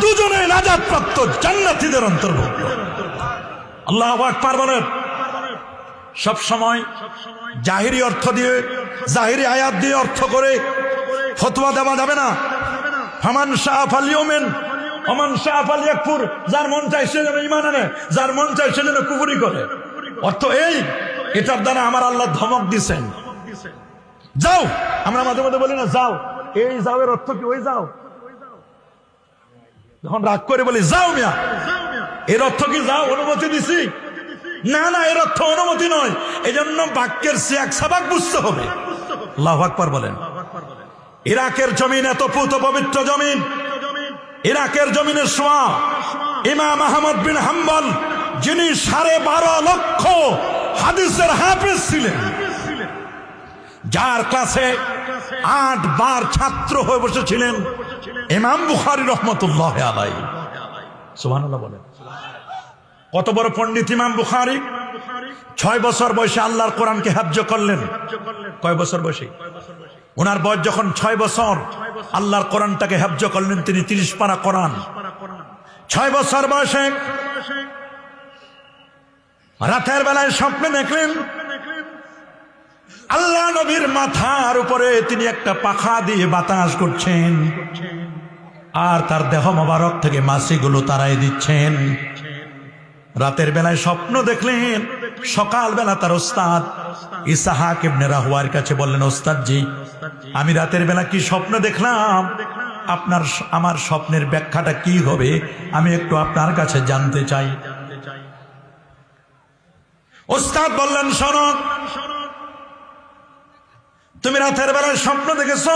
দুজনে নাজাত প্রাপ্ত জান্নাতীদের অন্তর্ভুক্ত। আল্লাহু আকবার বলেন। সব সময় জাহিরি অর্থ দিয়ে, জাহিরি আয়াত দিয়ে অর্থ করে ফতোয়া দেওয়া যাবে না। ফামান শাআ ফালইউমিন ওমান শাআ ফালইয়াকফুর, যার মন চায় সে যেন ঈমান আনে, যার মন চায় সে যেন কুফরি করে। অর্থ এই, এটার দ্বারা আমার আল্লাহ ধমক দিয়েছেন, যাও। আমরা মাঝে মাঝে বলি না যাও, এই যাও এর অর্থ কি ওই যাও? যখন রাগ করে বলি যাও মিয়া, এর অর্থ কি যাও অনুমতি দিছি? না না, এর অর্থ অনুমতি নয়। এজন্য বাক্যের সিয়াক সাবাক বুঝতে হবে। আল্লাহু আকবার বলেন। ইরাকের জমিন এত পুত পবিত্র জমিন, ইরাকের জমিনের সোয়া ইমাম আহমদ বিন হাম্বল, যিনি 12.5 লক্ষ হাদিসের হাফেজ ছিলেন, যার ক্লাসে 8 বার ছাত্র হয়ে বসেছিলেন ইমাম বুখারী রাহমাতুল্লাহ আলাইহি। সুবহানাল্লাহ বলেন। কত বড় পণ্ডিত ইমাম বুখারী! 6 বছর বয়সে আল্লাহর কোরআনকে হিফজ করলেন। কয় বছর বয়সে? ওনার বয়স যখন 6 বছর, আল্লাহর কোরআনটাকে হিফজ করলেন তিনি 30 পারা কোরআন। 6 বছর বয়সে রাতের বেলায় স্বপ্নে দেখলেন আল্লাহ নবীর মাথার উপরে তিনি একটা পাখা দিয়ে বাতাস করছেন, আর তার দেহ মোবারক থেকে মাছিগুলো তাড়াই দিচ্ছেন। রাতের বেলায় স্বপ্ন দেখলেন, সকাল বেলা তার ওস্তাদ ইসহাক ইবনে রাহওয়ার কাছে বললেন, ওস্তাদ জি, আমি রাতের বেলা কি স্বপ্ন দেখলাম, আমার স্বপ্নের ব্যাখ্যাটা কি হবে, আমি একটু আপনার কাছে জানতে চাই। ওস্তাদ বললেন, শোনো, তুমি রাতের বেলায় স্বপ্ন দেখেছ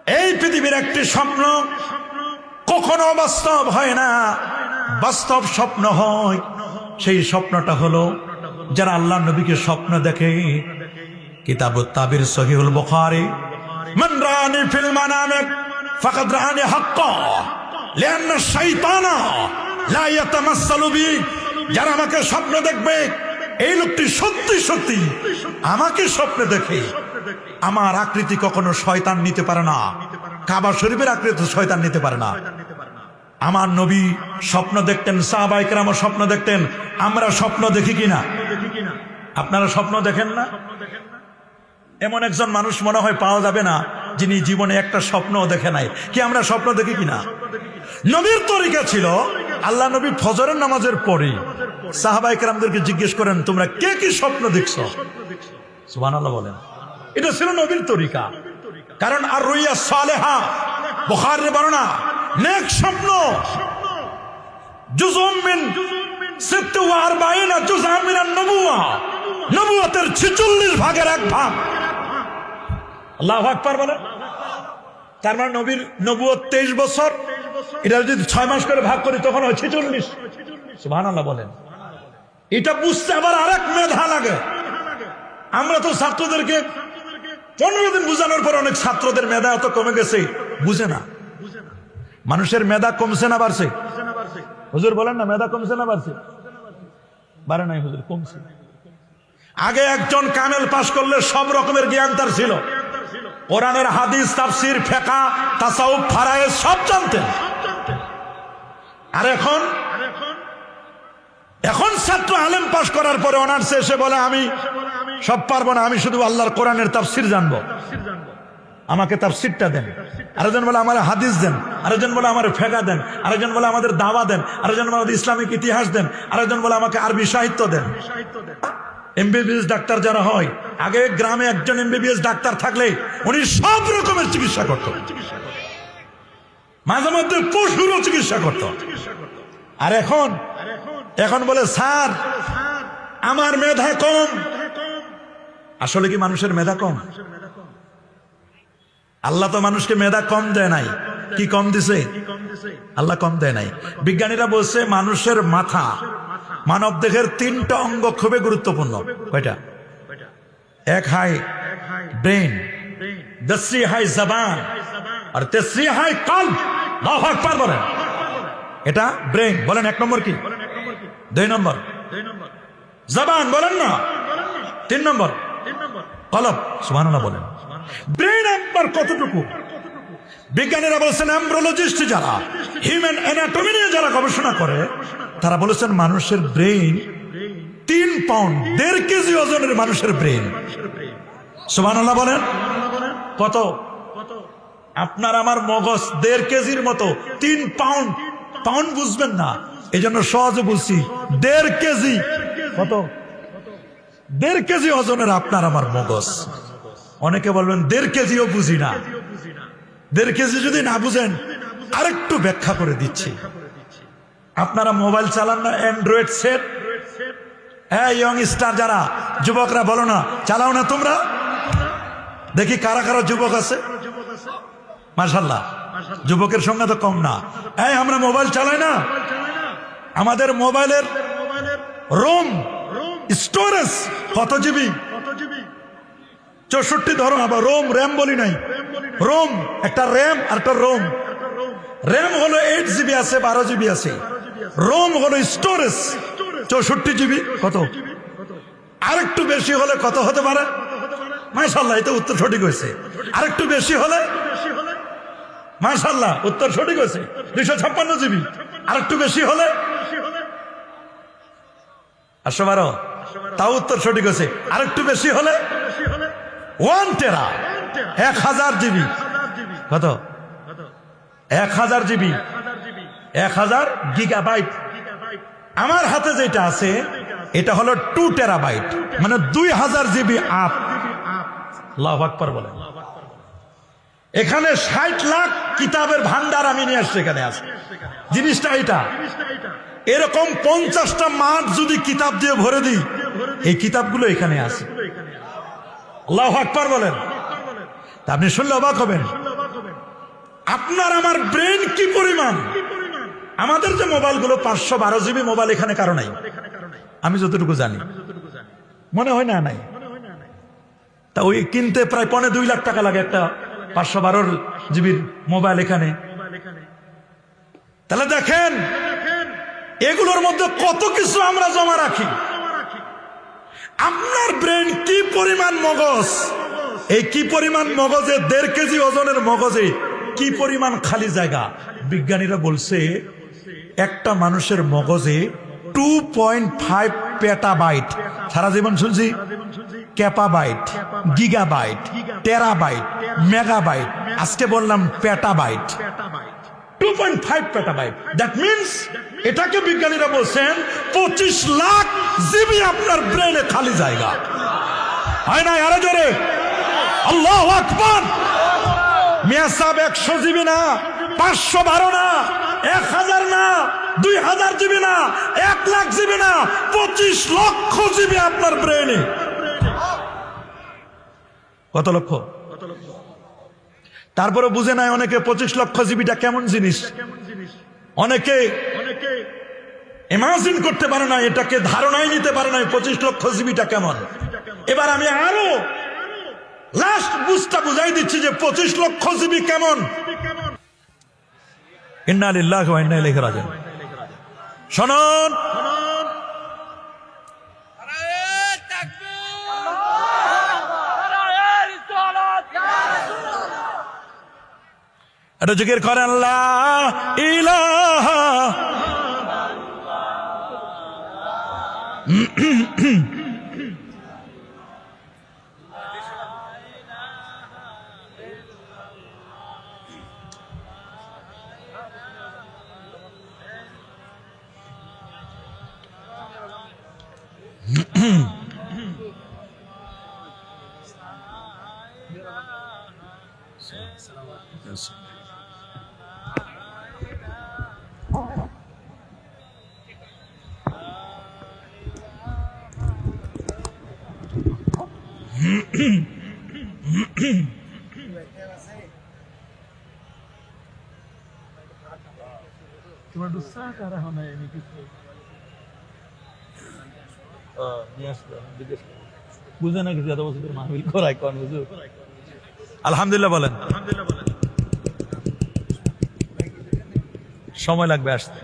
এই পৃথিবীর একটি স্বপ্ন কখনো বাস্তব হয় না, বাস্তব স্বপ্ন হয়। সেই স্বপ্নটা হলো যারা আল্লাহ নবীকে স্বপ্ন দেখে। কিতাবুত তাবির সহিহুল বুখারী, মান রাআনি ফিল মানামি ফাকাদ রাআনি হাক্কা লিআন্না শাইতানা লা ইয়াতামাসসালু বি। যারা আমাকে স্বপ্ন দেখবে, এই লোকটি সত্যি সত্যি আমাকে স্বপ্নে দেখে। আমার আকৃতি কখনো শয়তান নিতে পারে না, কাবা শরীফের আকৃতি শয়তান নিতে পারে না। আমার নবী স্বপ্ন দেখতেন, সাহাবায়ে কেরাম স্বপ্ন দেখতেন। আমরা স্বপ্ন দেখি কিনা? আপনারা স্বপ্ন দেখেন না? এমন একজন মানুষ মনে হয় পাওয়া যাবে না যিনি জীবনে একটা স্বপ্ন দেখে নাই। কি আমরা স্বপ্ন দেখি কিনা? নবীর তরিকা ছিল, আল্লাহ নবী ফজরের নামাজের পরে সাহাবায়ে কেরামদেরকে জিজ্ঞেস করেন, তোমরা কে কি স্বপ্ন দেখছো? সুবহানাল্লাহ বলেন। এটা ছিল নবীর তরিকা। কারণ আর রুইয়া সালেহা, বুখারীর বর্ণনা, নেক স্বপ্ন জুজুম মিন 46 জুজআম মিনান নবুওয়া, নবুয়তের 46 ভাগের এক ভাগ। আল্লাহু আকবার বলেন। তার মানে নবীর নবুয়ত 23 বছর, এটা যদি 6 মাস করে ভাগ করি তখন হয় 46। সুবহানাল্লাহ বলেন। এটা বুঝতে আবার আরেক মেধা লাগে। আমরা তো ছাত্রদেরকে 15 দিন বুঝানোর পর অনেক ছাত্রদের মেধা এত কমে গেছে, বুঝে না। মানুষের মেধা কমছে না বাড়ছে? হুজুর বলেন না, মেধা কমছে না বাড়ছে? বাড়ে নাই হুজুর, কমছে। আগে একজন কামেল পাশ করলে সব রকমের জ্ঞান তার ছিল। কোরআনের হাদিস, তাফসীর, ফিকহ, তাসাউফ, ফারায়েজ সব জানতেন। আর এখন ছাত্র আলেম পাশ করার পরে অনার্সে এসে বলে আমি সব পারবো না, আমি শুধু আল্লাহর কোরআনের তাফসীর জানবো, আমাকে তাফসীরটা দেন। আরেকজন বলে আমার হাদিস দেন, আরেকজন বলে আমার ফিকহ দেন, আরেকজন বলে আমাদের দাওয়া দেন, আরেকজন বলে আমাদের ইসলামিক ইতিহাস দেন, আরেকজন বলে আমাকে আরবি সাহিত্য দেন। এমবিবিএস ডাক্তার যারা হয়, আগে গ্রামে একজন এমবিবিএস ডাক্তার থাকলে উনি সব রকমের চিকিৎসা করত, মাঝে মধ্যে পশুরও চিকিৎসা করত। আর এখন বলে স্যার আমার মেধা কম। আসলে কি মানুষের মেধা কম? আল্লাহ তো মানুষকে মেধা কম দেয় নাই। কি কম দিছে? আল্লাহ কম দেয় নাই। বিজ্ঞানীরা বলছে মানুষের মাথা, মানব দেহের 3টা অঙ্গ খুবই গুরুত্বপূর্ণ। কয়টা? এক হাই ব্রেন, दूसरी হাই জবান, আর তেসরি হাই কলব। আল্লাহু আকবার বলেন। এটা ব্রেন বলেন। 1 নম্বর কি? 2 নম্বর জবান বলেন না। 3 নম্বর কলব। সুবহানাল্লাহ বলেন। ব্রেন আপনার কতটুকু? বিজ্ঞানীরা বলছেন, এমব্রিওলজিস্ট যারা হিউম্যান অ্যানাটমি নিয়ে যারা গবেষণা করে, তারা বলেছেন মানুষের ব্রেন 3 পাউন্ড, 1.5 কেজি ওজনের মানুষের ব্রেন। সুবহানাল্লাহ বলেন। কত? আপনার আমার মগজ 1.5 কেজির মতো, 3 পাউন্ড। পাউন্ড বুঝবেন না, এই জন্য সহজে বলছি 1.5 কেজি। কত? 1.5 কেজি ওজনের আপনার আমার মগজ। অনেকে বলবেন 1.5 কেজিও বুঝি না। 1.5 কেজি যদি না বুঝেন আরেকটু ব্যাখ্যা করে দিচ্ছি। আপনারা মোবাইল চালান না, অ্যান্ড্রয়েড সেট? হ্যাঁ, ইয়ং স্টার যারা যুবকরা বলো না, চালাও না তোমরা? দেখি কারা কারা যুবক আছে। মাশাআল্লাহ, যুবকের সংখ্যা তো কম না। এই আমরা মোবাইল চালাই না? আমাদের মোবাইলের রোম স্টোরেজ কত জিবি? 64 ধরো। আবার রোম, র্যাম বলি নাই। রোম একটা র্যাম আর একটা রোম। র্যাম হলো 8 জিবি আছে, 12 জিবি আছে। রোম হলো স্টোরেজ 64 জিবি। কত? আরেকটু বেশি হলে কত হতে পারে? মাশাআল্লাহ, এটা উত্তর সঠিক হয়েছে। আরেকটু বেশি হলে? মাশাআল্লাহ, উত্তর সঠিক হয়েছে। 256 জিবি। আরেকটু বেশি হলে? 812। তাও উত্তর সঠিক হয়েছে। আরেকটু বেশি হলে? 1 টেরা, 1000 জিবি। কত? 1000 জিবি, 1000 গিগাবাইট। আমার হাতে যেটা আছে এটা হলো 2 টেরাবাইট, মানে 2000 জিবি আপ। আল্লাহু আকবার বলেন। এখানে 60 লাখ কিতাবের ভান্ডার আমি নিয়ে আসছি। এখানে আছে জিনিসটা এটা। এরকম 50টা মাঠ যদি কিতাব দিয়ে ভরে দিই, এই কিতাবগুলো এখানে আছে। আল্লাহু আকবার বলেন। আপনি শুনলে অবাক হবেন। আপনার আমার ব্রেন কি পরিমাণ? আমাদের যে মোবাইলগুলো 512 জিবি মোবাইল এখানে কারো নাই, আমি যতটুকু জানি, মনে হয় না নাই। তা ওই কিনতে প্রায় 1.5 লাখ টাকা লাগে একটা 512 জিবির মোবাইল এখানে। তাহলে দেখেন এগুলোর মধ্যে কত কিছু আমরা জমা রাখি। আপনার ব্রেন কি পরিমাণ মগজ, এই কি পরিমাণ মগজে 1.5 কেজি ওজনের মগজে কি পরিমাণ খালি জায়গা। বিজ্ঞানীরা বলছে একটা মানুষের মগজে 2.5 পেটাবাইট, সারা জীবন শুনছি ক্যাপাবাইট, গিগাবাইট, টেরাবাইট, মেগাবাইট, আজকে বললাম পেটাবাইট, 2.5 পেটাবাইট। দ্যাট মিন্স এটাকে বিজ্ঞানীরা বলছেন 25 লাখ জিবি আপনার ব্রেনে খালি জায়গা। হয় না? আরো জোরে আল্লাহু আকবার। মিয়া সাহেব 100 জিবি না, 512 না, 1000 না, 2000 জিবি না, 1 লাখ জিবি না, 25 লক্ষ জিবি আপনার ব্রেনে। কত লক্ষ? তারপরে বুঝে নাই অনেকে 25 লক্ষ জিবিটা কেমন জিনিস। অনেকে ইমাজিন করতে পারে না, এটাকে ধারণাই নিতে পারে না 25 লক্ষ জিবিটা কেমন। এবার আমি আরো লাস্ট বুঝটা বুঝাই দিচ্ছি যে 25 লক্ষ জিবি কেমন। ইন্না লিল্লাহি ওয়া ইন্না ইলাইহি রাজিউন। শুনুন, এটা জিকির করেন লা ইলাহা তোমার দুসা কারা হয় না এমনি বুঝে না কিছু, এত বছর মাহফিল করায় কোন হুজুর। আলহামদুলিল্লাহ বলেন। সময় লাগবে আসতে।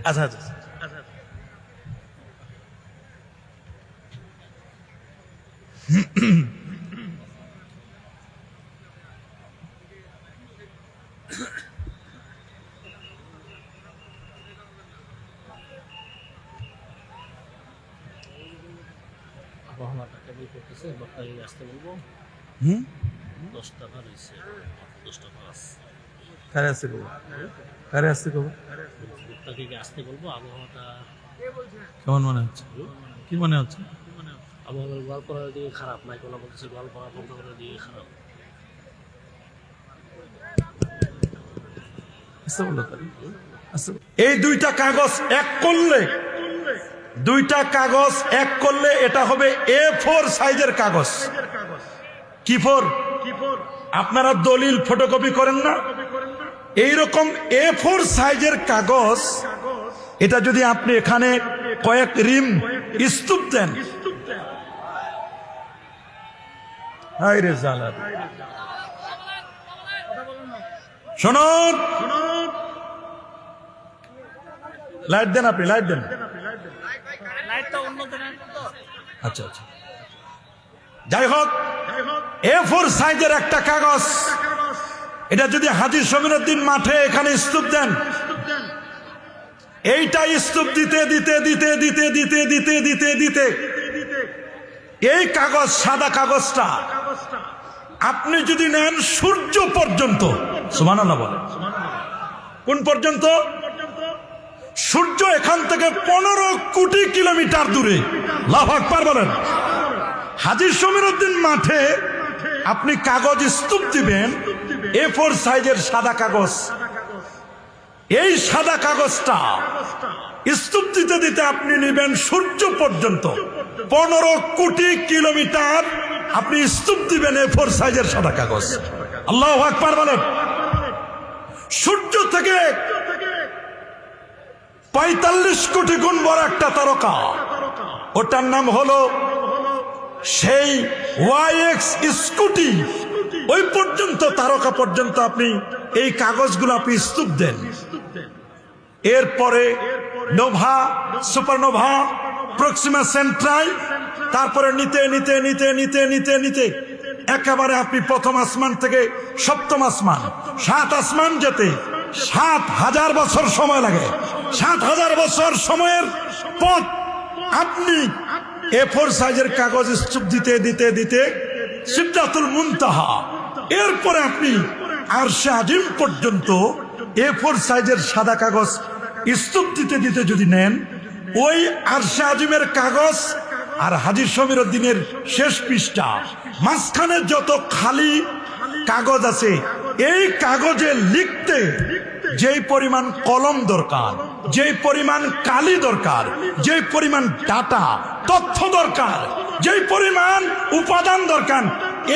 আচ্ছা আচ্ছা আবহাওয়াটা বই করতেছে, বক্তাকে আসতে বলবো। 10 টাকা রয়েছে, 10 টাকা আছে। কারে আসতে কব, কারে আসতে কব, বক্তাকে আসতে বলবো। আবহাওয়াটা কেমন মনে হচ্ছে? কি মনে হচ্ছে? আবহাওয়ার গোয়াল করার দিকে খারাপ, মাইকোলা বলতেছে গোয়াল করা বন্ধ করার দিকে খারাপ। আসতে বললো তাহলে আসতে। এই দুইটা কাগজ এক করলে, দুইটা কাগজ এক করলে এটা হবে A4 সাইজের কাগজ। কি ফোর? আপনারা দলিল ফটোকপি করেন না, এইরকম A4 সাইজের কাগজ। এটা যদি আপনি এখানে কয়েক রিম স্তূপ দেন, হায়রে জালাল। শুনুন, লাইট দেন, আপনি লাইট দেন। আচ্ছা আচ্ছা, যাই হোক, A4 সাইজের একটা কাগজ, এটা যদি হাজী শমীরউদ্দিন মাঠে এখানে স্তূপ দেন, এইটা স্তূপ দিতে দিতে দিতে দিতে দিতে দিতে দিতে দিতে এই কাগজ, সাদা কাগজটা আপনি যদি নেন সূর্য পর্যন্ত, সুবহানাল্লাহ বলেন, কোন পর্যন্ত? সূর্য এখান থেকে 15 কোটি কিলোমিটার দূরে। আল্লাহু আকবার বলেন। হাজী সমীরউদ্দিন মাঠে আপনি কাগজ স্তূপ দিবেন, A4 সাইজের সাদা কাগজ। এই সাদা কাগজটা স্তূপ দিতে দিতে আপনি নেবেন সূর্য পর্যন্ত, 15 কোটি কিলোমিটার আপনি স্তূপ দিবেন A4 সাইজের সাদা কাগজ। আল্লাহু আকবার বলেন। সূর্য থেকে 45 কোটি গুণ বড় একটা তারকা, ওটার নাম হলো সেই YX স্কুটি। ওই পর্যন্ত, তারকা পর্যন্ত আপনি এই কাগজগুলো আপনি স্তূপ দেন। এরপরে নোভা, সুপারনোভা, প্রক্সিমা সেন্ট্রাই, তারপরে নিতে নিতে নিতে নিতে নিতে নিতে একেবারে আপনি প্রথম আসমান থেকে সপ্তম আসমান, 7 আসমান যেতে 7,000 বছর সময় লাগে। 7,000 বছর সময়ের পথ আপনি A4 সাইজের কাগজ স্তূপ দিতে দিতে দিতে সিদরাতুল মুনতাহা, এরপরে আপনি আরশে আজিম পর্যন্ত A4 সাইজের সাদা কাগজ স্তূপ দিতে দিতে যদি নেন, ওই আরশে আজিমের কাগজ আর হাজী সমীরউদ্দিনের শেষ পৃষ্ঠা, মাঝখানে যত খালি কাগজ আছে, এই কাগজে লিখতে যেই পরিমাণ কলম দরকার, যেই পরিমাণ কালি দরকার, যেই পরিমাণ ডাটা তথ্য দরকার, যেই পরিমাণ উপাদান দরকার,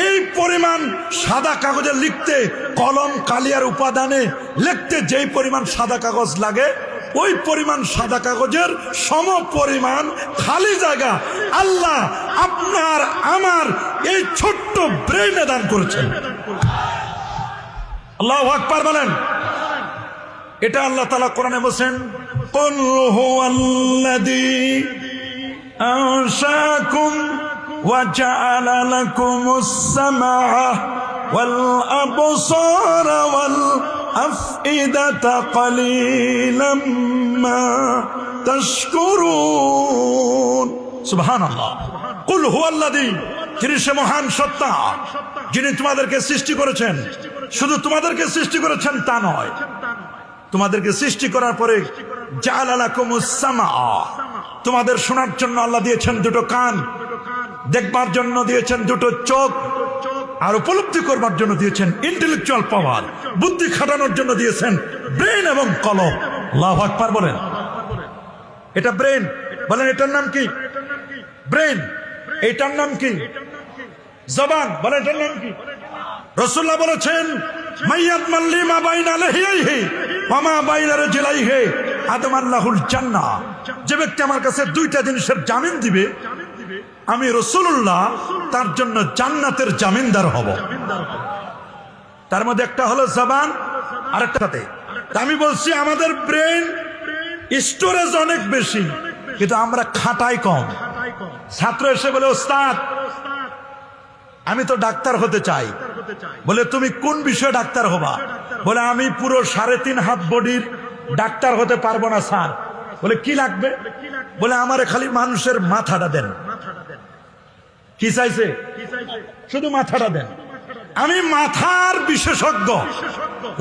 এই পরিমাণ সাদা কাগজে লিখতে, কলম কালি আর উপাদানে লিখতে যেই পরিমাণ সাদা কাগজ লাগে, ওই পরিমাণ সাদা কাগজের সম পরিমাণ খালি জায়গা আল্লাহ আপনার আমার এই ছোট্ট ব্রেইনে দান করেছেন। আল্লাহু আকবার বলেন। এটা আল্লাহ তাআলা কোরআনে বলেন, কুল হুয়াল্লাযী আনশাকুম ওয়া জাআলা লাকুমুস সামআ ওয়াল আবসারা ওয়াল আফইদাতা ক্বালিলাম মা তাশকুরুন। সুবহানাল্লাহ। কুল হুয়াল্লাযী, যিনি সে মহান সত্তা, যিনি তোমাদেরকে সৃষ্টি করেছেন। শুধু তোমাদেরকে সৃষ্টি করেছেন তা নয়, তোমাদেরকে সৃষ্টি করার পরে জাআলা লাকুমুস সামআ, তোমাদের শোনার জন্য আল্লাহ দিয়েছেন দুটো কান, দেখবার জন্য দিয়েছেন দুটো চোখ, আর উপলব্ধি করবার জন্য দিয়েছেন ইন্টেলেকচুয়াল পাওয়ার, বুদ্ধি খাটানোর জন্য দিয়েছেন ব্রেন এবং কলম। আল্লাহু আকবার বলেন। এটা ব্রেন, বলেন এটার নাম কি? ব্রেন। এটার নাম কি? জবান। বলেন এটার নাম কি? রাসূলুল্লাহ বলেছেন, মাইয়াত মাল্লি মা বাইনা লাহিয়াইহি ওয়া মা বাইনা রাজলাইহি আদমাল্লাহুল জান্নাহ। যে ব্যক্তি আমার কাছে দুইটা জিনিসের জামিন দিবে, আমি রাসূলুল্লাহ তার জন্য জান্নাতের জামিনদার হব। তার মধ্যে একটা হলো জবান, আরেকটাতে আমি বলছি আমাদের ব্রেন স্টোরেজ অনেক বেশি, কিন্তু আমরা খাটাই কম। ছাত্র এসে বলে, ওস্তাদ আমি তো ডাক্তার হতে চাই। বলে তুমি কোন বিষয়ে ডাক্তার হবা? বলে আমি পুরো 3.5 হাত বডির ডাক্তার হতে পারবো না স্যার। বলে কি লাগবে? বলে আমারে খালি মানুষের মাথাটা দেন। কি চাইছে? শুধু মাথাটা দেন। আমি মাথার বিশেষজ্ঞ,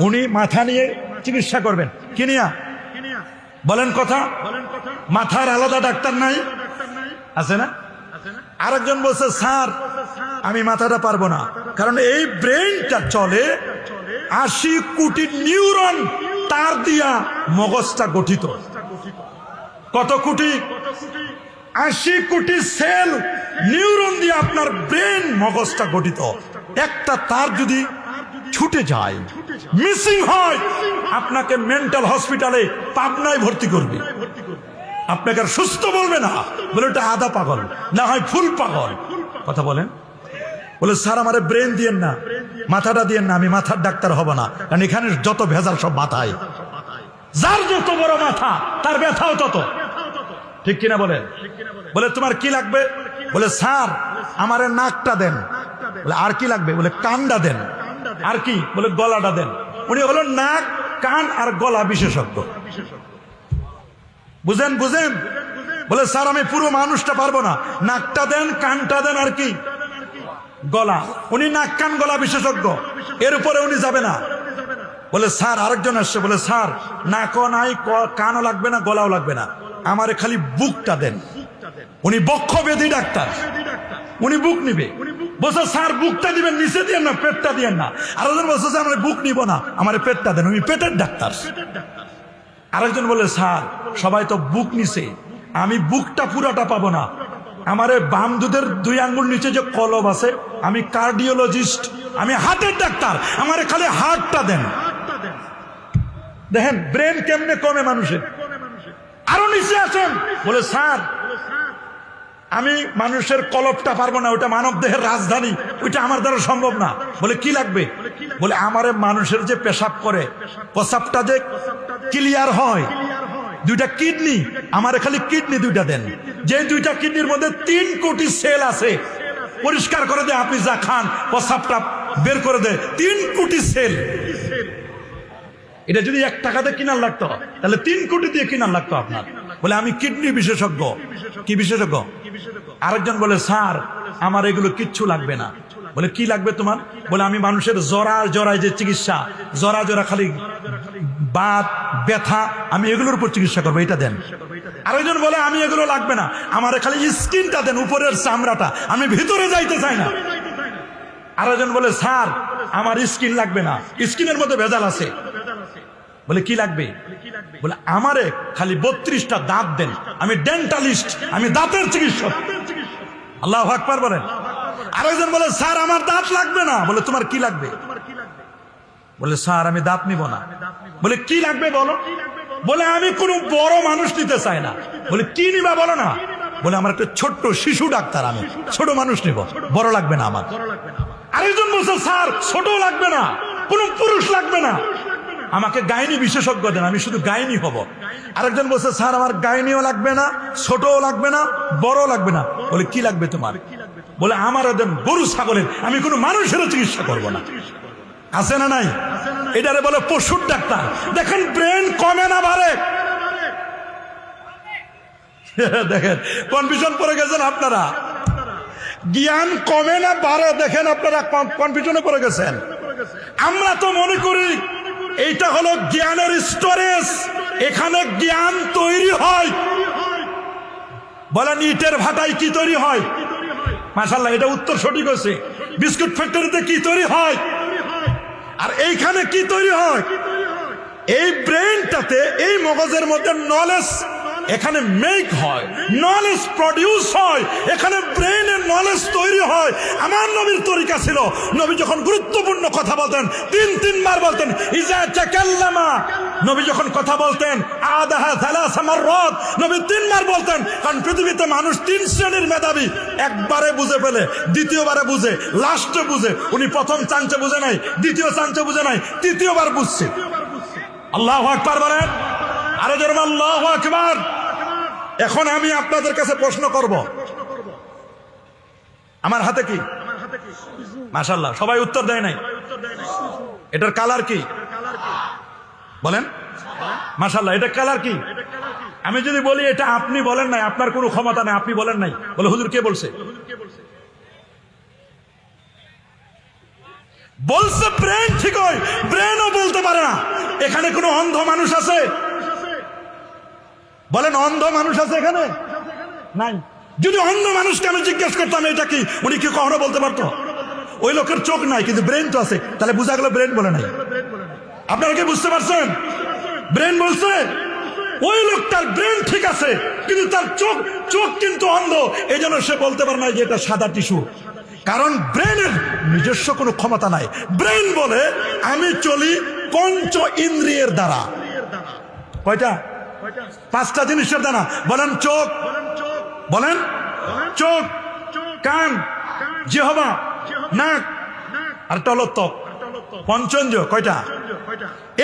উনি মাথা নিয়ে চিকিৎসা করবেন। কি নিয়া বলেন কথা? মাথার আলাদা ডাক্তার নাই? আছে না? আরেকজন বলছে, স্যার আমি মাথাটা পারবো না, কারণ এই ব্রেনটা চলে 80 কোটি নিউরন তার দিয়া মগজটা গঠিত। কত কোটি? 80 কোটি সেল নিউরন দিয়ে আপনার ব্রেন মগজটা গঠিত। একটা তার যদি ছুটে যায়, মিসিং হয়, আপনাকে মেন্টাল হসপিটালে পাবনায় ভর্তি করবে। আপনাকে আর সুস্থ বলবে না, বলে ওটা আধা পাগল, না হয় ফুল পাগল। কথা বলেন। বলে স্যার আমারে ব্রেন দিয়েন না, মাথাটা দিয়েন না, আমি মাথার ডাক্তার হব না, কারণ এখানে যত ভেজাল সব মাথায়। যার যত বড় মাথা তার ব্যথাও তত। ঠিক কিনা বলেন? বলে তোমার কি লাগবে? বলে স্যার আমারে নাকটা দেন। বলে আর কি লাগবে? বলে কানটা দেন। আর কি? বলে গলাটা দেন। উনি হলো নাক, কান আর গলা বিশেষজ্ঞ। বুঝেন বুঝেন? বলে স্যার আমি পুরো মানুষটা পারবো না, নাকটা দেন, কানটা দেন, আর কি গলা। উনি নাক কান গলা বিশেষজ্ঞ, এর উপরে উনি যাবে না। বলে স্যার আরেকজন আসছে, বলে স্যার নাকও নাই, কানও লাগবে না, গলাও লাগবে না, আমারে খালি বুকটা দেন। উনি বক্ষব্যাধি ডাক্তার, উনি বুক নিবে। বলছে স্যার বুকটা দিবেন, নিচে দিয়েন না, পেটটা দিয়েন না। আরেকজন বলছে স্যার আমরা বুক নিব না, আমার পেটটা দেন, উনি পেটের ডাক্তার। আরেকজন বলে স্যার সবাই তো বুক নিছে, আমি বুকটা পুরাটা পাবো না, আমার বাম দুধের 2 আঙ্গুল নিচে যে কলব আছে, আমি কার্ডিওলজিস্ট, আমি হার্টের ডাক্তার, আমার খালি হার্টটা দেন। দেখেন ব্রেন কেমনে কমে মানুষের। আরো নিচে আসেন, বলে স্যার আমি মানুষের কলবটা পারবো না, ওটা মানব দেহের রাজধানী, ওইটা আমার দ্বারা সম্ভব না। বলে কি লাগবে? বলে আমারে মানুষের যে পেশাব করে, প্রসাবটা যে ক্লিয়ার হয়, 2টা কিডনি, আমারে খালি কিডনি 2টা দেন, যে 2টা কিডনির মধ্যে 3 কোটি সেল আছে, পরিষ্কার করে দেয়, আপনি যা খান প্রসাবটা বের করে দেয়, 3 কোটি সেল। এটা যদি 1 টাকাতে কিনার লাগতো, তাহলে 3 কোটি দিয়ে কিনার লাগতো আপনার। বলে আমি কিডনি বিশেষজ্ঞ। কি বিশেষজ্ঞ? আরেকজন বলে স্যার আমার এগুলো কিচ্ছু লাগবে না। বলে কি লাগবে তোমার? বলে আমি মানুষের জরায় যে চিকিৎসা, জরা খালি বাত ব্যথা, আমি এগুলোর উপর চিকিৎসা করবো, এটা দেন। আরেকজন বলে আমি এগুলো লাগবে না, আমার খালি স্কিনটা দেন, উপরের চামড়াটা, আমি ভিতরে যাইতে চাই না। আরেকজন বলে স্যার আমার স্কিন লাগবে না, স্কিনের মধ্যে ভেজাল আছে। বলে কি লাগবে? বলে আমারে খালি 32টা দাঁত দেন, আমি ডেন্টালিস্ট, আমি দাঁতের চিকিৎসক। আল্লাহু আকবার বলেন। আরেকজন বলে স্যার আমার দাঁত লাগবে না। বলে তোমার কি লাগবে? বলে স্যার আমি দাঁত নিব না। বলে কি লাগবে বলো? বলে আমি কোনো বড় মানুষ নিতে চাই না। বলে কি নিবা বলো না? বলে আমার একটা ছোট্ট শিশু ডাক্তার, আমি ছোট মানুষ নিব, বড় লাগবে না আমার। আরেকজন বলছে স্যার ছোট লাগবে না, কোনো পুরুষ লাগবে না, আমাকে গাইনি বিশেষজ্ঞ দেন, আমি শুধু গাইনি হব। আরেকজন বলছে স্যার আমার গাইনিও লাগবে না, ছোটও লাগবে না, বড় লাগবে না। বলে কি লাগবে তোমার? বলে আমার দেন গরু ছাগলের, আমি কোনো মানুষেরও চিকিৎসা করব না। আছে না নাই? এটারে বলে পশুর ডাক্তার। দেখেন ব্রেন কমে না বাড়ে। দেখেন কনফিউশন পড়ে গেছেন আপনারা, জ্ঞান কমে না বাড়ে, দেখেন আপনারা কনফিউশনে পড়ে গেছেন। আমরা তো মনে করি এইটা হলো জ্ঞানের স্টোরেজ, এখানে জ্ঞান তৈরি হয়। বলেন ইটের ভাটায় কি তৈরি হয়? মাশাআল্লাহ, এটা উত্তর সঠিক হয়েছে। বিস্কুট ফ্যাক্টরিতে কি তৈরি হয়? আর এইখানে কি তৈরি হয়? এই ব্রেনটাতে, এই মগজের মধ্যে নলেজ এখানে মেক হয়, নলেজ প্রডিউস হয়, এখানে ব্রেনের নলেজ তৈরি হয়। আমার নবীর তরিকা ছিল, নবী যখন গুরুত্বপূর্ণ কথা বলতেন 3 বার বলতেন ইজা তাকাল্লামা। নবী যখন কথা বলতেন আদাহা সালাসা মাররাত, নবী 3 বার বলতেন। কারণ পৃথিবীতে মানুষ 3 শ্রেণীর মেধাবী, একবারে বুঝে ফেলে, দ্বিতীয়বারে বুঝে, লাস্টে বুঝে। উনি প্রথম চান্সে বুঝে নাই, দ্বিতীয় চান্সে বুঝে নাই, তৃতীয়বার বুঝছে। আল্লাহু আকবার বলেন, আরো জোরে আল্লাহু আকবার। এখন আমি আপনাদের কাছে প্রশ্ন করব, আমার হাতে কি? মাশাআল্লাহ, সবাই উত্তর দেয় নাই। এটার কালার কি বলেন? মাশাআল্লাহ, এটা কালার কি? আমি যদি বলি এটা আপনি বলেন নাই, আপনার কোনো ক্ষমতা নাই, আপনি বলেন নাই, বলে হুজুর কে বলছে? বলছে ব্রেন। ঠিক হয়, ব্রেনও বলতে পারে না। এখানে কোনো অন্ধ মানুষ আছে? বলেন অন্ধ মানুষ আছে এখানে? নাই। যদি অন্ধ মানুষকে আমি জিজ্ঞেস করতাম এটা কি, উনি কি কখনো বলতে পারতো? ওই লোকের চোখ নাই কিন্তু ব্রেন তো আছে, তাহলে বোঝা গেল ব্রেন বলে নাই। আপনারা কি বুঝতে পারছেন? ব্রেন বলছে। ওই লোকটার ব্রেন ঠিক আছে কিন্তু তার চোখ কিন্তু অন্ধ, এই জন্য সে বলতে পারে না যে এটা সাদা টিস্যু। কারণ ব্রেনের নিজস্ব কোনো ক্ষমতা নাই। ব্রেন বলে আমি চলি পঞ্চ ইন্দ্রিয়ের দ্বারা। কয়টা? 5টা জিনিসের দ্বারা। বলেন চোখ, বলেন চোখ, কান, জিহ্বা, নাক, আর হলো ত্বক। পঞ্চেন্দ্রিয় কয়টা?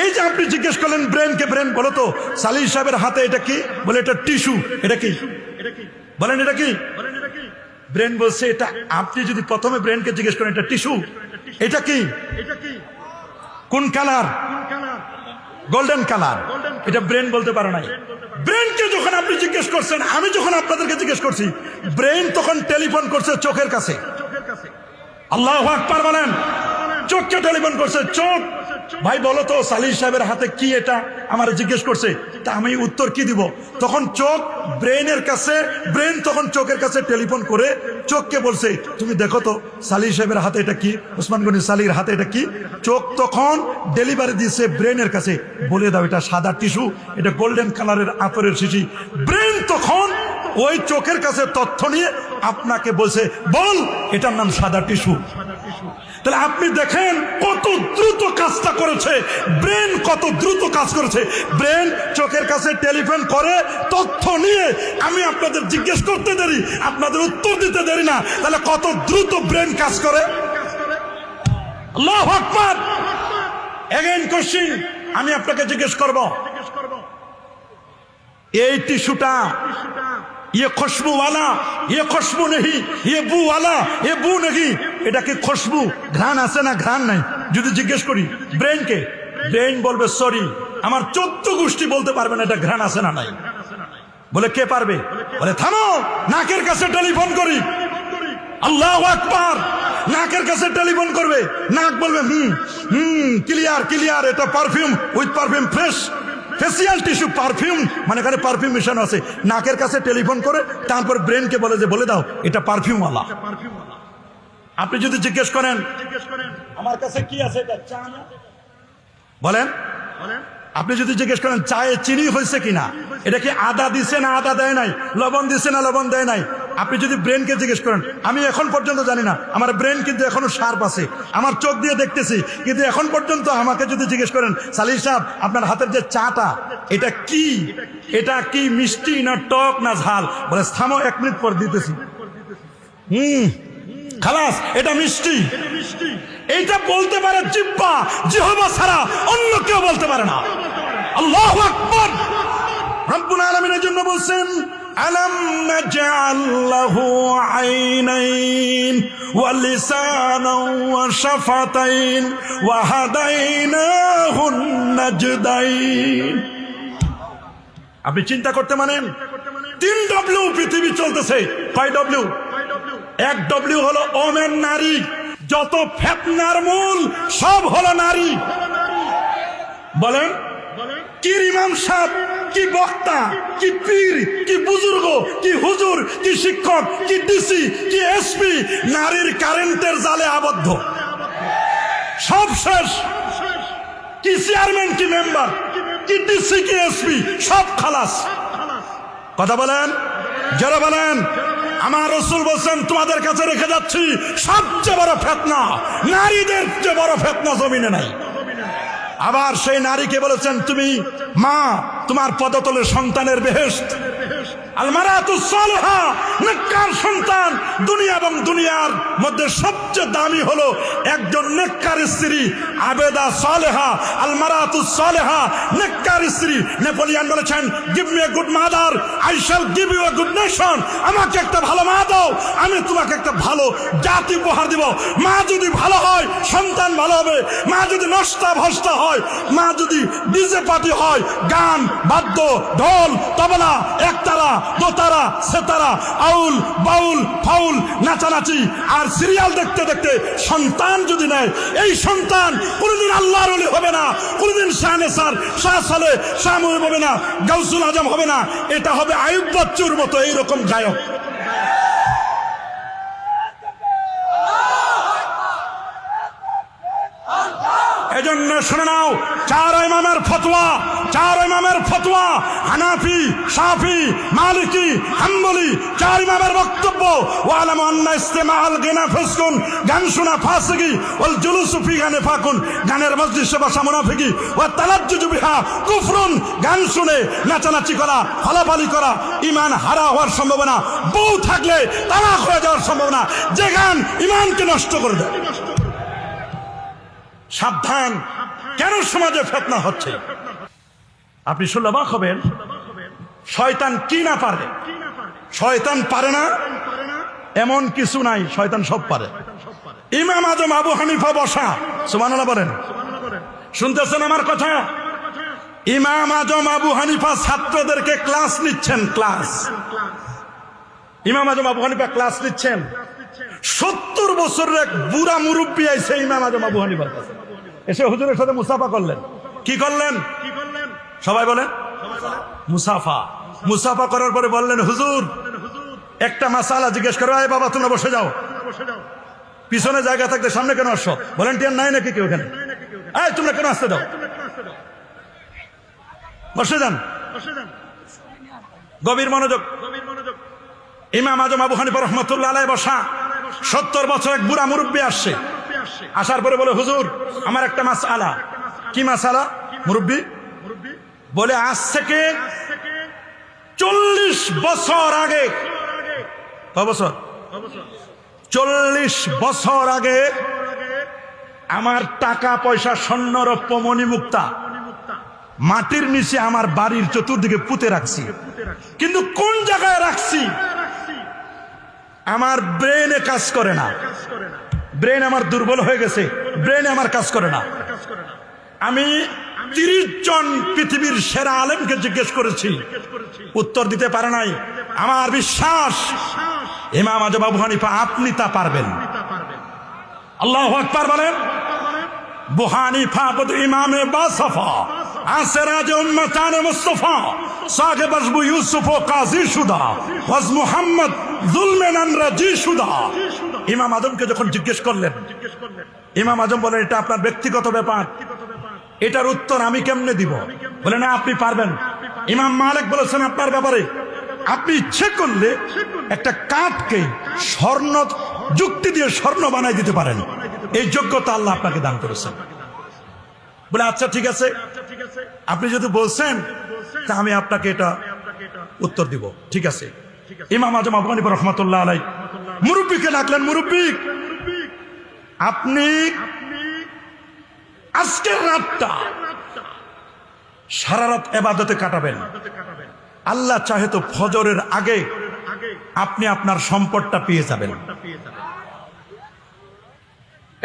এই যে আপনি জিজ্ঞেস করলেন ব্রেনকে, ব্রেন বলো তো সালিহ সাহেবের হাতে এটা কি? বলে এটা টিস্যু। এটা কি? বলেন এটা কি? ব্রেন বলছে এটা। আপনি যদি প্রথমে ব্রেনকে জিজ্ঞেস করেন এটা টিস্যু, এটা কি, কোন কালার, গোল্ডেন কালার, এটা ব্রেন বলতে পারে নাই। ব্রেনকে যখন আপনি জিজ্ঞেস করছেন, আমি যখন আপনাদেরকে জিজ্ঞেস করছি, ব্রেন তখন টেলিফোন করছে চোখের কাছে। আল্লাহু আকবার বলেন। চোখকে টেলিফোন করছে। চোখ, ভাই বলো তো সালিহ সাহেবের হাতে কি এটা, আমার জিজ্ঞেস করছে, তা আমি উত্তর কি দিব? তখন চোখ ব্রেনের কাছে, ব্রেন তখন চোখের কাছে টেলিফোন করে চোখকে বলছে, তুমি দেখো তো সালিহ সাহেবের হাতে এটা কি, ওসমান গনি সালির হাতে এটা কি। চোখ তখন ডেলিভারি দিয়েছে ব্রেনের কাছে, বলে দাও এটা সাদা টিস্যু, এটা গোল্ডেন কালারের আতরের শিশি। ব্রেন তখন ওই চোখের কাছে তথ্য নিয়ে আপনাকে বলছে, বল এটার নাম সাদা টিস্যু। তাহলে আপনি দেখেন কত দ্রুত কাজটা করেছে ব্রেন, কত দ্রুত কাজ করেছে ব্রেন। চোখের কাছে টেলিফোন করে তথ্য নিয়ে আমি আপনাদের জিজ্ঞেস করতে দেরি, আপনাদের উত্তর দিতে দেরি না, তাহলে কত দ্রুত ব্রেন কাজ করে। আল্লাহু আকবার। এগেইন কোশ্চেন, আমি আপনাকে জিজ্ঞেস করব, এই টিস্যুটা ये खुशबू वाला, ये खुशबू नहीं, ये बू वाला, ये बू नहीं, এটা কি খুশবু, ঘ্রাণ আছে না ঘ্রাণ নাই? যদি জিজ্ঞেস করি ব্রেনকে, ব্রেন বলবে সরি, আমার 14 গোষ্ঠী বলতে পারবে না এটা ঘ্রাণ আছে না নাই। বলে কে পারবে? বলে থামো, নাকের কাছে টেলিফোন করি। আল্লাহু আকবার। নাকের কাছে টেলিফোন করবে, নাক বলবে ক্লিয়ার ক্লিয়ার, এটা perfume, with perfume, fresh facial tissue, perfume, মানে এখানে পারফিউম মেশানো আছে। নাকের কাছে টেলিফোন করে তারপর ব্রেনকে বলে যে বলে দাও এটা পারফিউমওয়ালা। আপনি যদি জিজ্ঞেস করেন আমার কাছে কি আছে, এটা চা না, বলেন। আপনি যদি জিজ্ঞেস করেন চায়ে চিনি হয়েছে কিনা, এটা কি আদা দিছে না আদা দেয় নাই, লবণ দিছে না লবণ দেয় নাই, আপনি যদি ব্রেনকে জিজ্ঞেস করেন, আমি এখন পর্যন্ত জানি না, আমার ব্রেন কিন্তু এখনো শার্প আছে, আমার চোখ দিয়ে দেখতেছি, কিন্তু এখন পর্যন্ত আমাকে যদি জিজ্ঞেস করেন সালিহ সাহেব আপনার হাতের যে চাটা এটা কি, এটা কি মিষ্টি না টক না ঝাল, বলে থামো 1 মিনিট পর দিতেছি, খালাস এটা মিষ্টি। এইটা বলতে পারে জিহ্বা, জিহ্বা ছাড়া অন্য কেউ বলতে পারে না। আল্লাহু আকবার। রব্বুল আলামিন এর জন্য বলছেন আলাম নাজআল লাহু আইনাইন ওয়া লিসানান ওয়া শাফাতাইন ওয়া হাদাইনাহুন নাজদাইন। আপনি চিন্তা করতে মানেন 3 ডব্লিউ পৃথিবী চলতেছে। কয় ডব্লিউ? 1 ডব্লিউ হলো ওমেন, নারী। যত ফেতনার মূল সব হলো নারী। বলেন কি ইমাম সাহেব, কি বক্তা, কি পীর, কি বুজুর্গ, কি হুজুর, কি শিক্ষক, কি ডিসি, কি এসপি নারীর কারেন্টের জালে আবদ্ধ, সব শেষ। কি চেয়ারম্যান, কি মেম্বার, কি ডিসি, কি এসপি, সব খালাস। কথা বলেন, যারা বলেন। আমার রাসূল বলেন তোমাদের কাছে রেখে যাচ্ছি সবচেয়ে বড় ফিতনা, নারীদের চেয়ে বড় ফিতনা জমিনে নাই। আবার সেই নারীকে বলেছেন তুমি মা, তোমার পদতলে সন্তানের বেহেশত। আল মারাতুস সালিহা, নেককার সন্তান। দুনিয়া এবং দুনিয়ার মধ্যে সবচেয়ে দামি হলো একজন নেককার স্ত্রী, আবেদা সালেহা। আল মারাতুস সালিহা, নেককার স্ত্রী। নেপোলিয়ন বলেছেন give me a good mother, I shall give you a good nation. আমাকে একটা ভালো মা দাও, আমি তোমাকে একটা ভালো জাতি উপহার দিব। মা যদি ভালো হয় সন্তান ভালো হবে, মা যদি নষ্টা ভষ্টা হয়, মা যদি ডিজে পার্টি হয়, গান বাদ্য ঢোল তবলা একতারা দোতারা সেতারা আউল বাউল ফাউল নাচানাচি আর সিরিয়াল দেখতে দেখতে সন্তান যদি নেয়, এই সন্তান কোনোদিন আল্লাহর ওলি হবে না, কোনোদিন শাহনেসার, শাহ সালে, শাহ মুহিব হবে না, গাউসুল আজম হবে না। এটা হবে আয়ুব বাচ্চুর মতো এইরকম গায়ক। এজন্য শুনে নাও, 4 ইমামের ফতোয়া, 4 ইমামের ফতোয়া, হানাফি, শাফি, মালিকি, হাম্বলি, 4 ইমামের বক্তব্য। ওয়ালামু আন্না ইসতিমাআল গিনা ফিসকুন, গান শোনা ফাসিকি, ওয়াল জুলুসু ফি গানে ফাকুন, গানের মজলিসে বসা মুনাফিকি, ওয়া তালাজ্জুজু বিহা কুফরুন, গান শুনে নাচানাচি করা, ফালাফালি করা ঈমান হারা হওয়ার সম্ভাবনা। বউ থাকলে তালাক হয়ে যাওয়ার সম্ভাবনা। যে গান ঈমানকে নষ্ট করে দেয়। সাবধান, কেন সমাজে ফিতনা হচ্ছে? আপনি শুনলে অবাক হবেন, শয়তান কি না পারে? শয়তান পারে না এমন কিছু নাই, শয়তান সব পারে। ইমাম আজম আবু হানিফা বসা, সুবহানাল্লাহ বলেন, শুনতেছেন আমার কথা? ইমাম আজম আবু হানিফা ছাত্রদেরকে ক্লাস নিচ্ছেন, ক্লাস। ইমাম আজম আবু হানিফা ক্লাস নিচ্ছেন। 70 বছরের এক বুড়া মুরব্বী আইছে ইমাম আজম আবু হানিফার কাছে, এসে হুজুরের সাথে মুসাফা করলেন। কি করলেন? সবাই বলেন মুসাফা। মুসাফা করার পরে বললেন, হুজুর একটা মাসালা জিজ্ঞেস করো। আয় বাবা তোমরা বসে যাও, পিছনে জায়গা থাকতে সামনে কেন আসছো? ভলেন্টিয়ার নাই নাকি কেউ এখানে? এই তোমরা কেন আসতে দাও? বসে যান, গভীর মনোযোগ। ইমাম আজম আবু হানিফা রহমাতুল্লাহ আলাইহি বসা। 70 বছর এক বুড়া মুরব্বী আসছে। আসার পরে বলে, হুজুর আমার একটা মাসআলা। কি মাসআলা? মুরব্বী বলে, আজ থেকে 40 বছর আগে, কয় বছর? 40 বছর আগে আমার টাকা পয়সা স্বর্ণ রৌপ্য মণিমুক্তা মাটির নিচে আমার বাড়ির চতুর্দিকে পুঁতে রাখছি, কিন্তু কোন জায়গায় রাখছি আমার ব্রেনে কাজ করে না। ব্রেন আমার দুর্বল হয়ে গেছে, ব্রেনে আমার কাজ করে না। আমি 30 জন পৃথিবীর সেরা আলেমকে জিজ্ঞেস করেছি, উত্তর দিতে পারে নাই। আমার বিশ্বাস ইমাম আজম আবু হানিফা আপনি তা পারবেন। আল্লাহু আকবার বলেন। আবু হানিফা বদ ইমামে বাসফা আসরাজ উম্মতান মুস্তাফা সাহেব আবু ইউসুফ ও কাজী শুদা ওয়াজ মুহাম্মদ যুলমেনান রাজি শুদা। ইমাম আজমকে যখন জিজ্ঞেস করলেন, ইমাম আজম বলেন, এটা আপনার ব্যক্তিগত ব্যাপার, এটার উত্তর আমি কেমনে দিব? বলে, না আপনি পারবেন। ইমাম মালিক বলেছেন আপনার ব্যাপারে আপনি ইচ্ছে করলে একটা কাঠকে স্বর্ণ যুক্তি দিয়ে স্বর্ণ বানাই দিতে পারেন, এই যোগ্যতা আল্লাহ আপনাকে দান করেছেন। বলে, আচ্ছা ঠিক আছে, আপনি যদি বলছেন তা আমি আপনাকে এটা উত্তর দিব, ঠিক আছে। ইমাম আজম আবু হানিফা রাহমাতুল্লাহ আলাইহি মুরব্বিকে ডাকলেন, মুরব্বি আপনি আজকের রাতটা সারা রাত ইবাদতে কাটাবেন। আল্লাহ চাহে তো ফজরের আগে আপনি আপনার সম্পদটা পেয়ে যাবেন।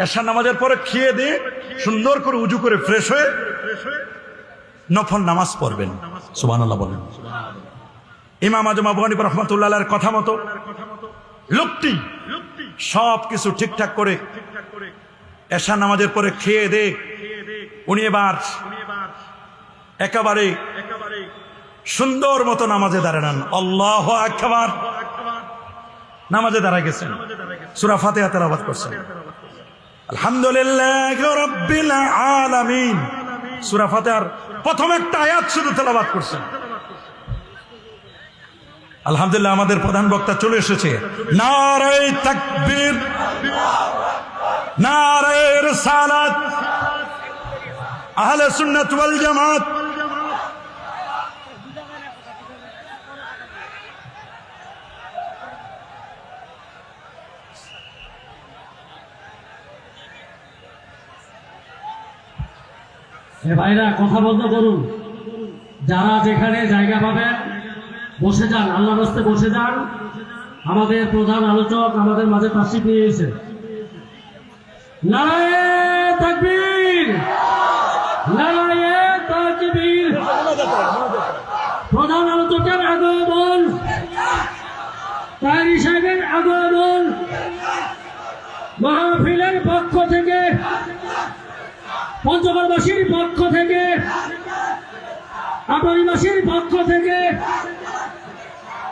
এশা নামাজের পরে খেয়ে দিয়ে সুন্দর করে উজু করে ফ্রেশ হয়ে নফল নামাজ পড়বেন। সুবহানাল্লাহ বলেন। ইমাম আজম আবু হানিফা রাহমাতুল্লাহ আলাইহির কথা মতো লোকটি সব কিছু ঠিকঠাক করে এশা নামাজের পরে খেয়ে দিয়ে উনি এবার একেবারে সুন্দর মতো নামাজে দাঁড়ান। আল্লাহু আকবার। নামাজে দাঁড়ায় গেছেন, সূরা ফাতিহা তেলাওয়াত করছেন। আলহামদুলিল্লাহি রাব্বিল আলামিন, সূরা ফাতিহার প্রথম একটা আয়াত শুধু তেলাওয়াত করছেন। আলহামদুলিল্লাহ, আমাদের প্রধান বক্তা চলে এসেছে। নারে তাকবীর, নারে রিসালাত, আহলে সুন্নাত ওয়াল জামাত। ভাইরা কথা বন্ধ করুন, যারা যেখানে জায়গা পাবেন বসে যান, আল্লাহর রাস্তে বসে যান। আমাদের প্রধান আলোচক আমাদের মাঝে তাশরীফ নিয়ে এসেছে। নারায়ে তাকবীর, নারায়ে তাকবীর। প্রধান আলোচকের আগমন, কারি সাহেবের আগমন, মাহফিলের পক্ষ থেকে, পঞ্চগড়বাসীর পক্ষ থেকে, আটরিবাসীর পক্ষ থেকে,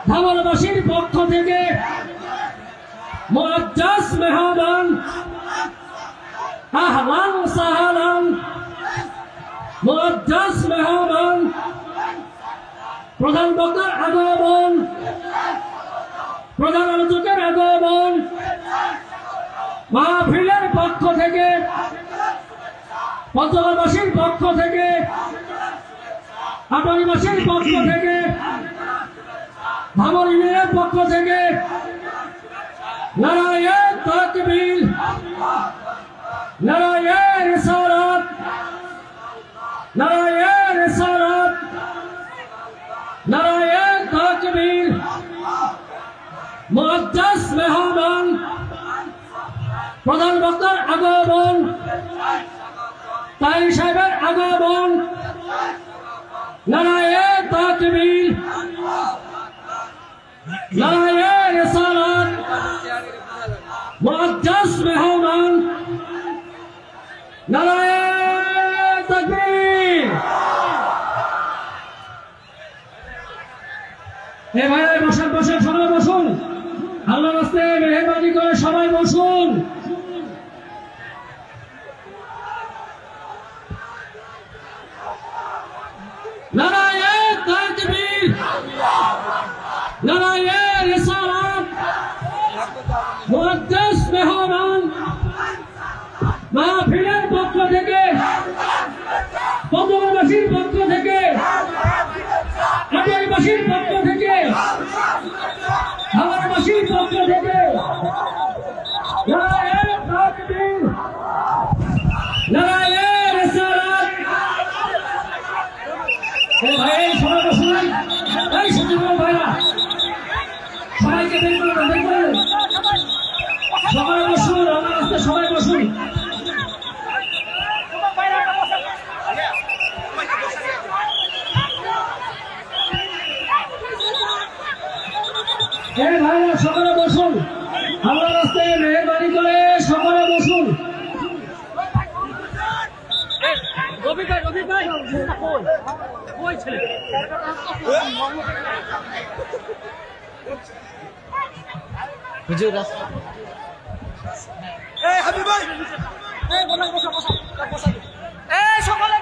ধামরাবাসীর পক্ষ থেকে মুআজ্জাজ মেহমান, আহলান সাহলান, মুআজ্জাজ মেহমান। প্রধান বক্তার আগমন, প্রধান আলোচকের আগমন, মাহফিলের পক্ষ থেকে, পঞ্চগড়বাসীর পক্ষ থেকে, আটরিবাসীর পক্ষ থেকে, ধামরার পক্ষ থেকে নারায়ে তাকবীর, নারায়ে রিসালাত, নারায়ে রিসালাত, নারায়ে তাকবীর। মুআজ্জাজ মেহমান, প্রধান বক্তার আগমন, কারি সাহেবের আগমন, নারায়ে তাকবীর, নারায়ে রিসালাত, মুআজ্জাজ মেহমান, নারায়ে তাকবীর। এ ভাই বসেন বসেন, সবাই বসুন, আল্লাহর রাস্তায় মেহরবানি করে সবাই বসুন। নারায়ে তাকবীর, নারায়ে রিসালাত, মুআজ্জাজ মেহমান, মাহফিলের পক্ষ থেকে, পদ্মবাসীর পক্ষ থেকে, আদিবাসীর পক্ষ থেকে, হাওড়াবাসীর পক্ষ থেকে, নারায়ে তাকবীর, নারায়ে রিসালাত। ভাই সবাই বসুন, এই সচেতন ভাইরা সবাইকে বের করুন, বের করুন, সবাই বসুন, আমার রাস্তায় সবাই বসুন। এই ভাইরা সকলে বসুন, আমার রাস্তায় মেহরবানি করে সকলে বসুন। রবি ভাই কই ছেলে হুজুর রাস্তা এই হাবিব ভাই এই বসা বসা বসা এই সকলে